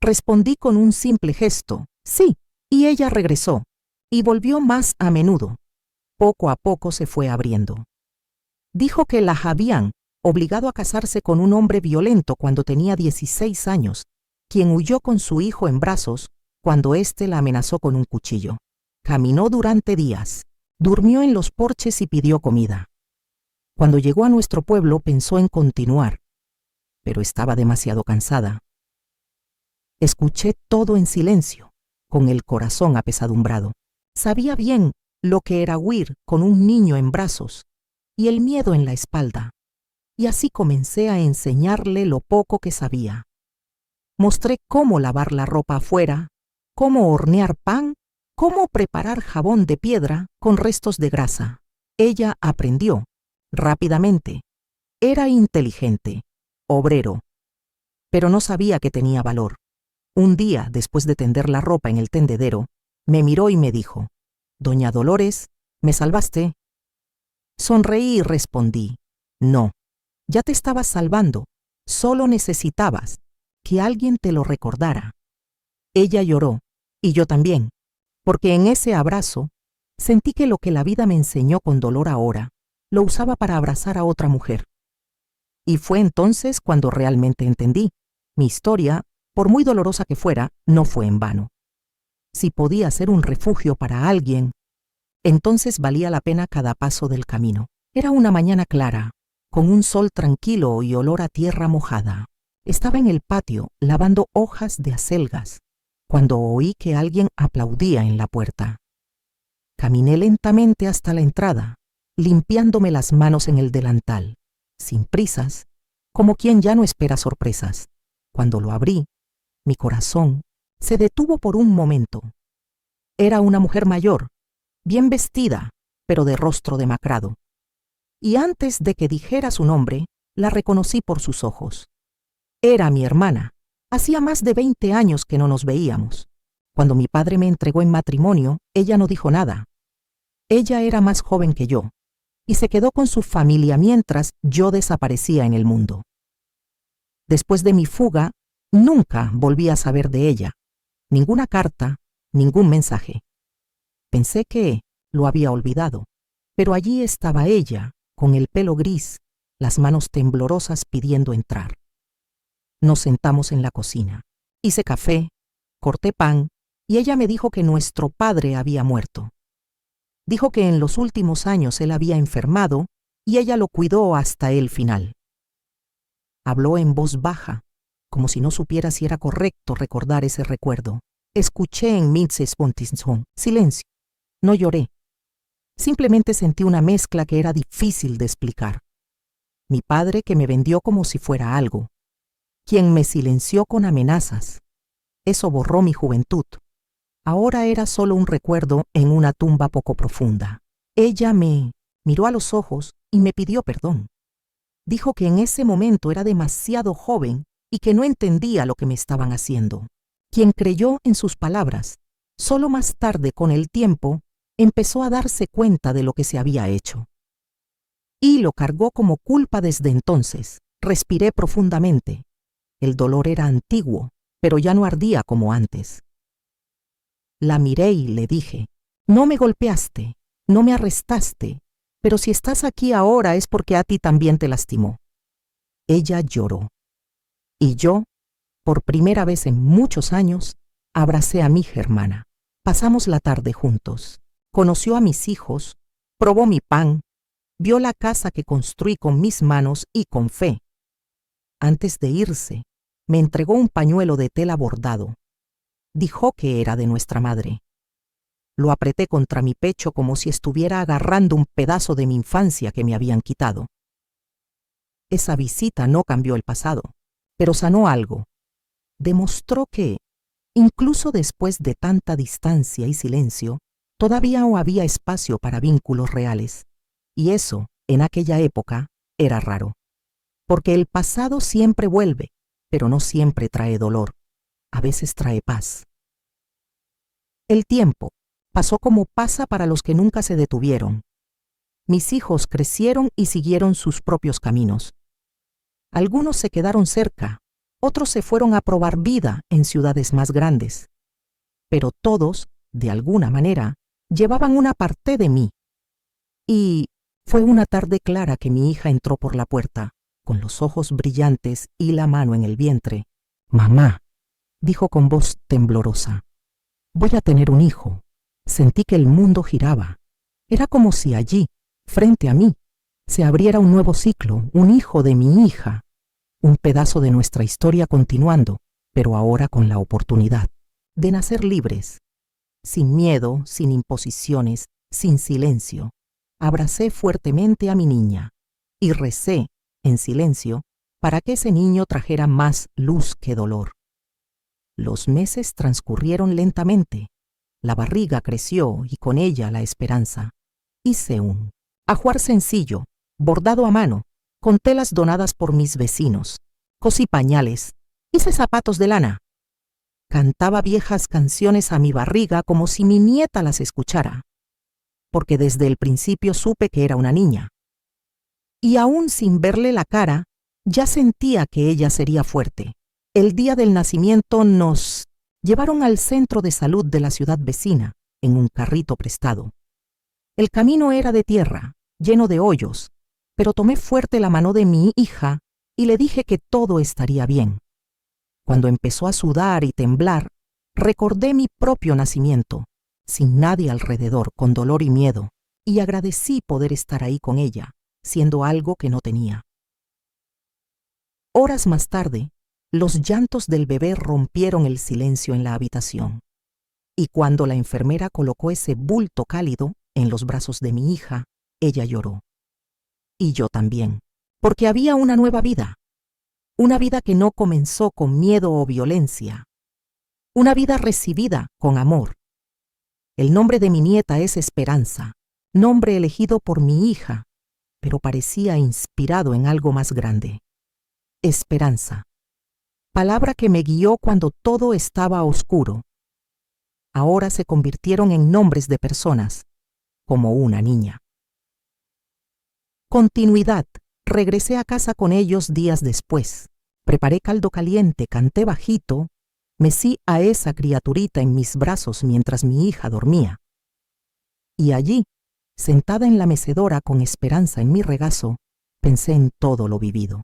Respondí con un simple gesto, sí, y ella regresó, y volvió más a menudo. Poco a poco se fue abriendo. Dijo que la habían obligado a casarse con un hombre violento cuando tenía 16 años, quien huyó con su hijo en brazos cuando éste la amenazó con un cuchillo. Caminó durante días, durmió en los porches y pidió comida. Cuando llegó a nuestro pueblo pensó en continuar, pero estaba demasiado cansada. Escuché todo en silencio, con el corazón apesadumbrado. Sabía bien lo que era huir con un niño en brazos y el miedo en la espalda, y así comencé a enseñarle lo poco que sabía. Mostré cómo lavar la ropa afuera, cómo hornear pan, cómo preparar jabón de piedra con restos de grasa. Ella aprendió rápidamente. Era inteligente, obrero, pero no sabía que tenía valor. Un día, después de tender la ropa en el tendedero, me miró y me dijo, «Doña Dolores, ¿me salvaste?» Sonreí y respondí, «No, ya te estabas salvando, solo necesitabas que alguien te lo recordara». Ella lloró, y yo también, porque en ese abrazo sentí que lo que la vida me enseñó con dolor ahora, lo usaba para abrazar a otra mujer. Y fue entonces cuando realmente entendí. Mi historia, por muy dolorosa que fuera, no fue en vano. Si podía ser un refugio para alguien, entonces valía la pena cada paso del camino. Era una mañana clara, con un sol tranquilo y olor a tierra mojada. Estaba en el patio lavando hojas de acelgas, cuando oí que alguien aplaudía en la puerta. Caminé lentamente hasta la entrada, limpiándome las manos en el delantal, sin prisas, como quien ya no espera sorpresas. Cuando lo abrí, mi corazón se detuvo por un momento. Era una mujer mayor, bien vestida, pero de rostro demacrado. Y antes de que dijera su nombre, la reconocí por sus ojos. Era mi hermana. Hacía más de 20 años que no nos veíamos. Cuando mi padre me entregó en matrimonio, ella no dijo nada. Ella era más joven que yo, y se quedó con su familia mientras yo desaparecía en el mundo. Después de mi fuga, nunca volví a saber de ella. Ninguna carta, ningún mensaje. Pensé que lo había olvidado, pero allí estaba ella, con el pelo gris, las manos temblorosas pidiendo entrar. Nos sentamos en la cocina. Hice café, corté pan, y ella me dijo que nuestro padre había muerto. Dijo que en los últimos años él había enfermado y ella lo cuidó hasta el final. Habló en voz baja, como si no supiera si era correcto recordar ese recuerdo. Escuché en mi silencio. No lloré. Simplemente sentí una mezcla que era difícil de explicar. Mi padre que me vendió como si fuera algo. Quien me silenció con amenazas. Eso borró mi juventud. Ahora era solo un recuerdo en una tumba poco profunda. Ella me miró a los ojos y me pidió perdón. Dijo que en ese momento era demasiado joven y que no entendía lo que me estaban haciendo. Quien creyó en sus palabras, solo más tarde, con el tiempo, empezó a darse cuenta de lo que se había hecho. Y lo cargó como culpa desde entonces. Respiré profundamente. El dolor era antiguo, pero ya no ardía como antes. La miré y le dije, no me golpeaste, no me arrestaste, pero si estás aquí ahora es porque a ti también te lastimó. Ella lloró. Y yo, por primera vez en muchos años, abracé a mi hermana. Pasamos la tarde juntos. Conoció a mis hijos, probó mi pan, vio la casa que construí con mis manos y con fe. Antes de irse, me entregó un pañuelo de tela bordado. Dijo que era de nuestra madre. Lo apreté contra mi pecho como si estuviera agarrando un pedazo de mi infancia que me habían quitado. Esa visita no cambió el pasado, pero sanó algo. Demostró que, incluso después de tanta distancia y silencio, todavía había espacio para vínculos reales. Y eso, en aquella época, era raro. Porque el pasado siempre vuelve, pero no siempre trae dolor. a veces trae paz. El tiempo pasó como pasa para los que nunca se detuvieron. Mis hijos crecieron y siguieron sus propios caminos. Algunos se quedaron cerca, otros se fueron a probar vida en ciudades más grandes. Pero todos, de alguna manera, llevaban una parte de mí. Y fue una tarde clara que mi hija entró por la puerta, con los ojos brillantes y la mano en el vientre. «Mamá», dijo con voz temblorosa, «voy a tener un hijo». Sentí que el mundo giraba. Era como si allí, frente a mí, se abriera un nuevo ciclo, un hijo de mi hija, un pedazo de nuestra historia continuando, pero ahora con la oportunidad de nacer libres, sin miedo, sin imposiciones, sin silencio. Abracé fuertemente a mi niña y recé, en silencio, para que ese niño trajera más luz que dolor. Los meses transcurrieron lentamente. La barriga creció y con ella la esperanza. Hice un ajuar sencillo, bordado a mano, con telas donadas por mis vecinos. Cosí pañales, hice zapatos de lana. Cantaba viejas canciones a mi barriga como si mi nieta las escuchara, porque desde el principio supe que era una niña. Y aún sin verle la cara, ya sentía que ella sería fuerte. El día del nacimiento nos llevaron al centro de salud de la ciudad vecina, en un carrito prestado. El camino era de tierra, lleno de hoyos, pero tomé fuerte la mano de mi hija y le dije que todo estaría bien. Cuando empezó a sudar y temblar, recordé mi propio nacimiento, sin nadie alrededor, con dolor y miedo, y agradecí poder estar ahí con ella, siendo algo que no tenía. Horas más tarde, los llantos del bebé rompieron el silencio en la habitación, y cuando la enfermera colocó ese bulto cálido en los brazos de mi hija, ella lloró. Y yo también, porque había una nueva vida, una vida que no comenzó con miedo o violencia, una vida recibida con amor. El nombre de mi nieta es Esperanza, nombre elegido por mi hija, pero parecía inspirado en algo más grande. Esperanza, palabra que me guió cuando todo estaba oscuro. Ahora se convirtieron en nombres de personas, como una niña. Continuidad. Regresé a casa con ellos días después. Preparé caldo caliente, canté bajito, mecí a esa criaturita en mis brazos mientras mi hija dormía. Y allí, sentada en la mecedora con Esperanza en mi regazo, pensé en todo lo vivido.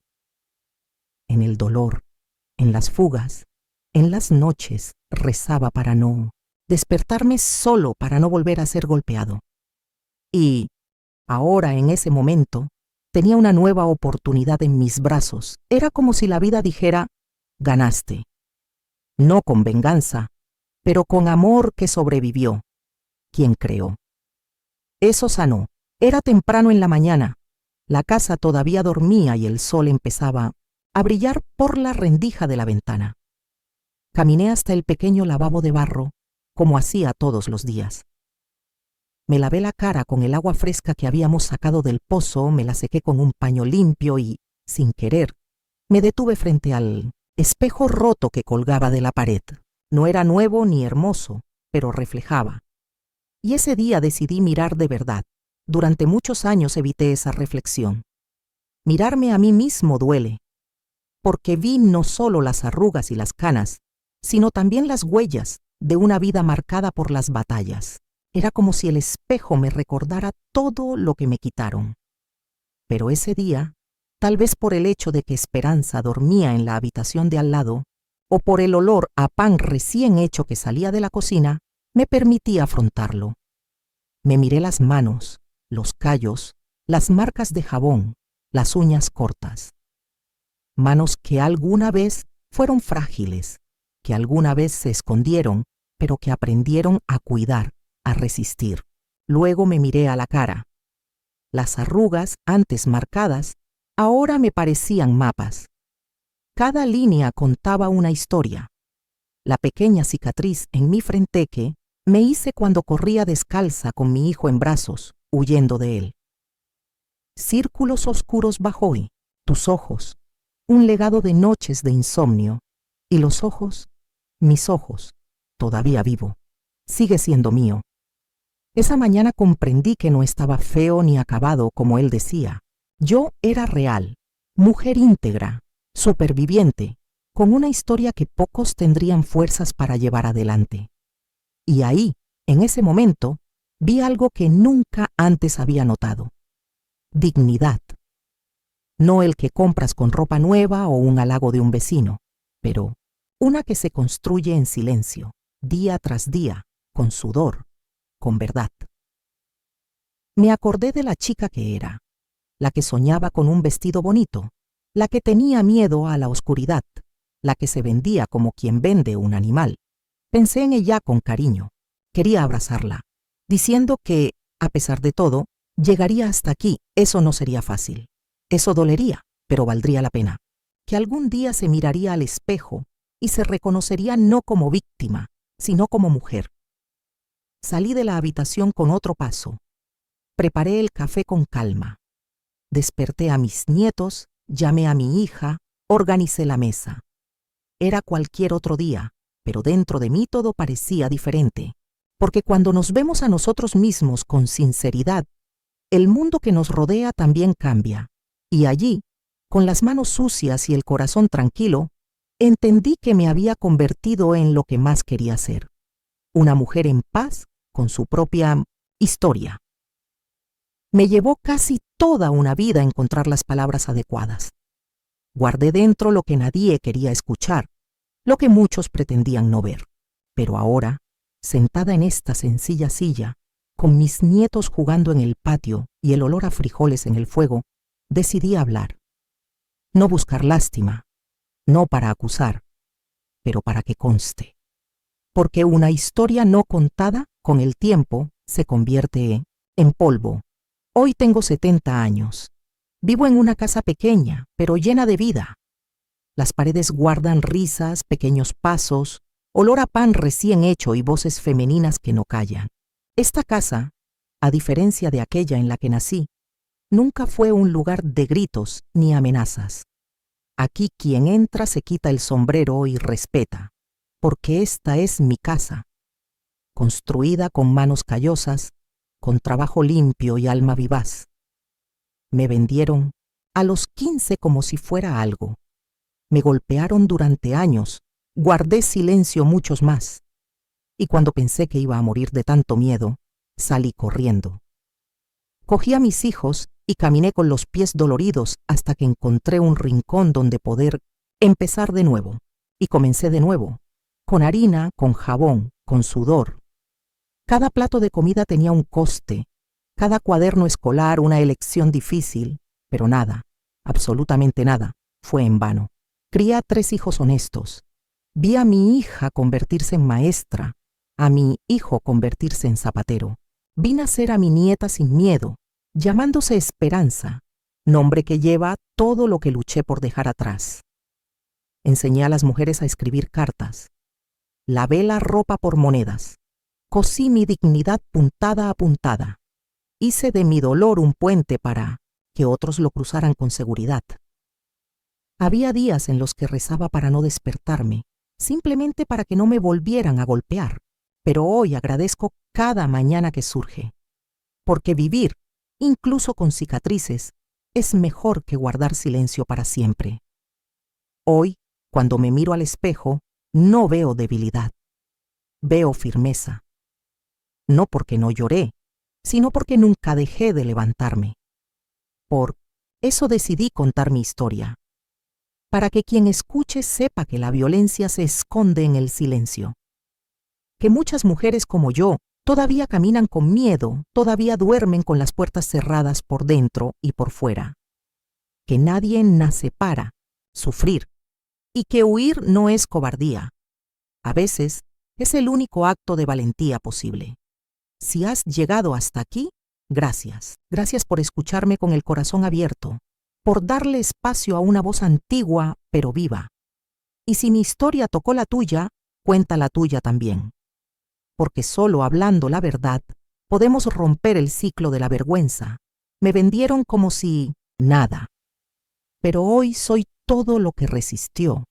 En el dolor, en las fugas, en las noches, rezaba para no despertarme solo, para no volver a ser golpeado. Y ahora, en ese momento, tenía una nueva oportunidad en mis brazos. Era como si la vida dijera, ganaste. No con venganza, pero con amor que sobrevivió. ¿Quién creó? Eso sanó. Era temprano en la mañana. La casa todavía dormía y el sol empezaba a brillar por la rendija de la ventana. Caminé hasta el pequeño lavabo de barro, como hacía todos los días. Me lavé la cara con el agua fresca que habíamos sacado del pozo, me la sequé con un paño limpio y, sin querer, me detuve frente al espejo roto que colgaba de la pared. No era nuevo ni hermoso, pero reflejaba. Y ese día decidí mirar de verdad. Durante muchos años evité esa reflexión. Mirarme a mí mismo duele, porque vi no solo las arrugas y las canas, sino también las huellas de una vida marcada por las batallas. Era como si el espejo me recordara todo lo que me quitaron. Pero ese día, tal vez por el hecho de que Esperanza dormía en la habitación de al lado, o por el olor a pan recién hecho que salía de la cocina, me permití afrontarlo. Me miré las manos, los callos, las marcas de jabón, las uñas cortas. Manos que alguna vez fueron frágiles, que alguna vez se escondieron, pero que aprendieron a cuidar, a resistir. Luego me miré a la cara. Las arrugas, antes marcadas, ahora me parecían mapas. Cada línea contaba una historia. La pequeña cicatriz en mi frente que me hice cuando corría descalza con mi hijo en brazos, huyendo de él. Círculos oscuros bajo hoy, tus ojos, un legado de noches de insomnio, y los ojos Mis ojos, todavía vivo, sigue siendo mío. Esa mañana comprendí que no estaba feo ni acabado como él decía. Yo era real, mujer íntegra, superviviente, con una historia que pocos tendrían fuerzas para llevar adelante. Y ahí, en ese momento, vi algo que nunca antes había notado. Dignidad. No el que compras con ropa nueva o un halago de un vecino, pero una que se construye en silencio, día tras día, con sudor, con verdad. Me acordé de la chica que era, la que soñaba con un vestido bonito, la que tenía miedo a la oscuridad, la que se vendía como quien vende un animal. Pensé en ella con cariño. Quería abrazarla, diciendo que, a pesar de todo, llegaría hasta aquí. Eso no sería fácil. Eso dolería, pero valdría la pena. Que algún día se miraría al espejo y se reconocería no como víctima, sino como mujer. Salí de la habitación con otro paso. Preparé el café con calma. Desperté a mis nietos, llamé a mi hija, organicé la mesa. Era cualquier otro día, pero dentro de mí todo parecía diferente. Porque cuando nos vemos a nosotros mismos con sinceridad, el mundo que nos rodea también cambia. Y allí, con las manos sucias y el corazón tranquilo, entendí que me había convertido en lo que más quería ser. Una mujer en paz con su propia historia. Me llevó casi toda una vida encontrar las palabras adecuadas. Guardé dentro lo que nadie quería escuchar, lo que muchos pretendían no ver. Pero ahora, sentada en esta sencilla silla, con mis nietos jugando en el patio y el olor a frijoles en el fuego, decidí hablar. No buscar lástima, no para acusar, pero para que conste. Porque una historia no contada, con el tiempo, se convierte en polvo. Hoy tengo 70 años. Vivo en una casa pequeña, pero llena de vida. Las paredes guardan risas, pequeños pasos, olor a pan recién hecho y voces femeninas que no callan. Esta casa, a diferencia de aquella en la que nací, nunca fue un lugar de gritos ni amenazas. Aquí quien entra se quita el sombrero y respeta, porque esta es mi casa, construida con manos callosas, con trabajo limpio y alma vivaz. Me vendieron a los 15 como si fuera algo. Me golpearon durante años, guardé silencio muchos más. Y cuando pensé que iba a morir de tanto miedo, salí corriendo. Cogí a mis hijos y caminé con los pies doloridos hasta que encontré un rincón donde poder empezar de nuevo. Y comencé de nuevo, con harina, con jabón, con sudor. Cada plato de comida tenía un coste, cada cuaderno escolar una elección difícil, pero nada, absolutamente nada, fue en vano. Crié a 3 hijos honestos. Vi a mi hija convertirse en maestra, a mi hijo convertirse en zapatero. Vi nacer a mi nieta sin miedo, llamándose Esperanza, nombre que lleva todo lo que luché por dejar atrás. Enseñé a las mujeres a escribir cartas. Lavé la ropa por monedas. Cosí mi dignidad puntada a puntada. Hice de mi dolor un puente para que otros lo cruzaran con seguridad. Había días en los que rezaba para no despertarme, simplemente para que no me volvieran a golpear. Pero hoy agradezco cada mañana que surge. Porque vivir, incluso con cicatrices, es mejor que guardar silencio para siempre. Hoy, cuando me miro al espejo, no veo debilidad. Veo firmeza. No porque no lloré, sino porque nunca dejé de levantarme. Por eso decidí contar mi historia, para que quien escuche sepa que la violencia se esconde en el silencio. Que muchas mujeres como yo todavía caminan con miedo, todavía duermen con las puertas cerradas por dentro y por fuera. Que nadie nace para sufrir y que huir no es cobardía. A veces es el único acto de valentía posible. Si has llegado hasta aquí, gracias. Gracias por escucharme con el corazón abierto, por darle espacio a una voz antigua pero viva. Y si mi historia tocó la tuya, cuenta la tuya también. Porque solo hablando la verdad podemos romper el ciclo de la vergüenza. Me vendieron como si nada. Pero hoy soy todo lo que resistió.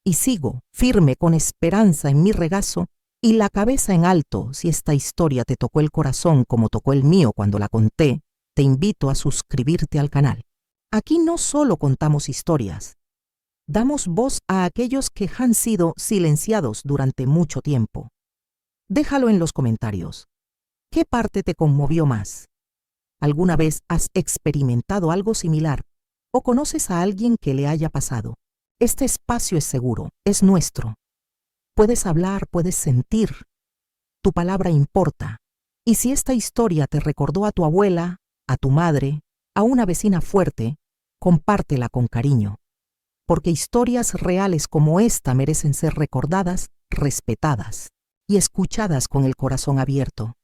Y sigo, firme con esperanza en mi regazo y la cabeza en alto. Si esta historia te tocó el corazón como tocó el mío cuando la conté, te invito a suscribirte al canal. Aquí no solo contamos historias, damos voz a aquellos que han sido silenciados durante mucho tiempo. Déjalo en los comentarios. ¿Qué parte te conmovió más? ¿Alguna vez has experimentado algo similar o conoces a alguien que le haya pasado? Este espacio es seguro, es nuestro. Puedes hablar, puedes sentir. Tu palabra importa. Y si esta historia te recordó a tu abuela, a tu madre, a una vecina fuerte, compártela con cariño. Porque historias reales como esta merecen ser recordadas, respetadas y escuchadas con el corazón abierto.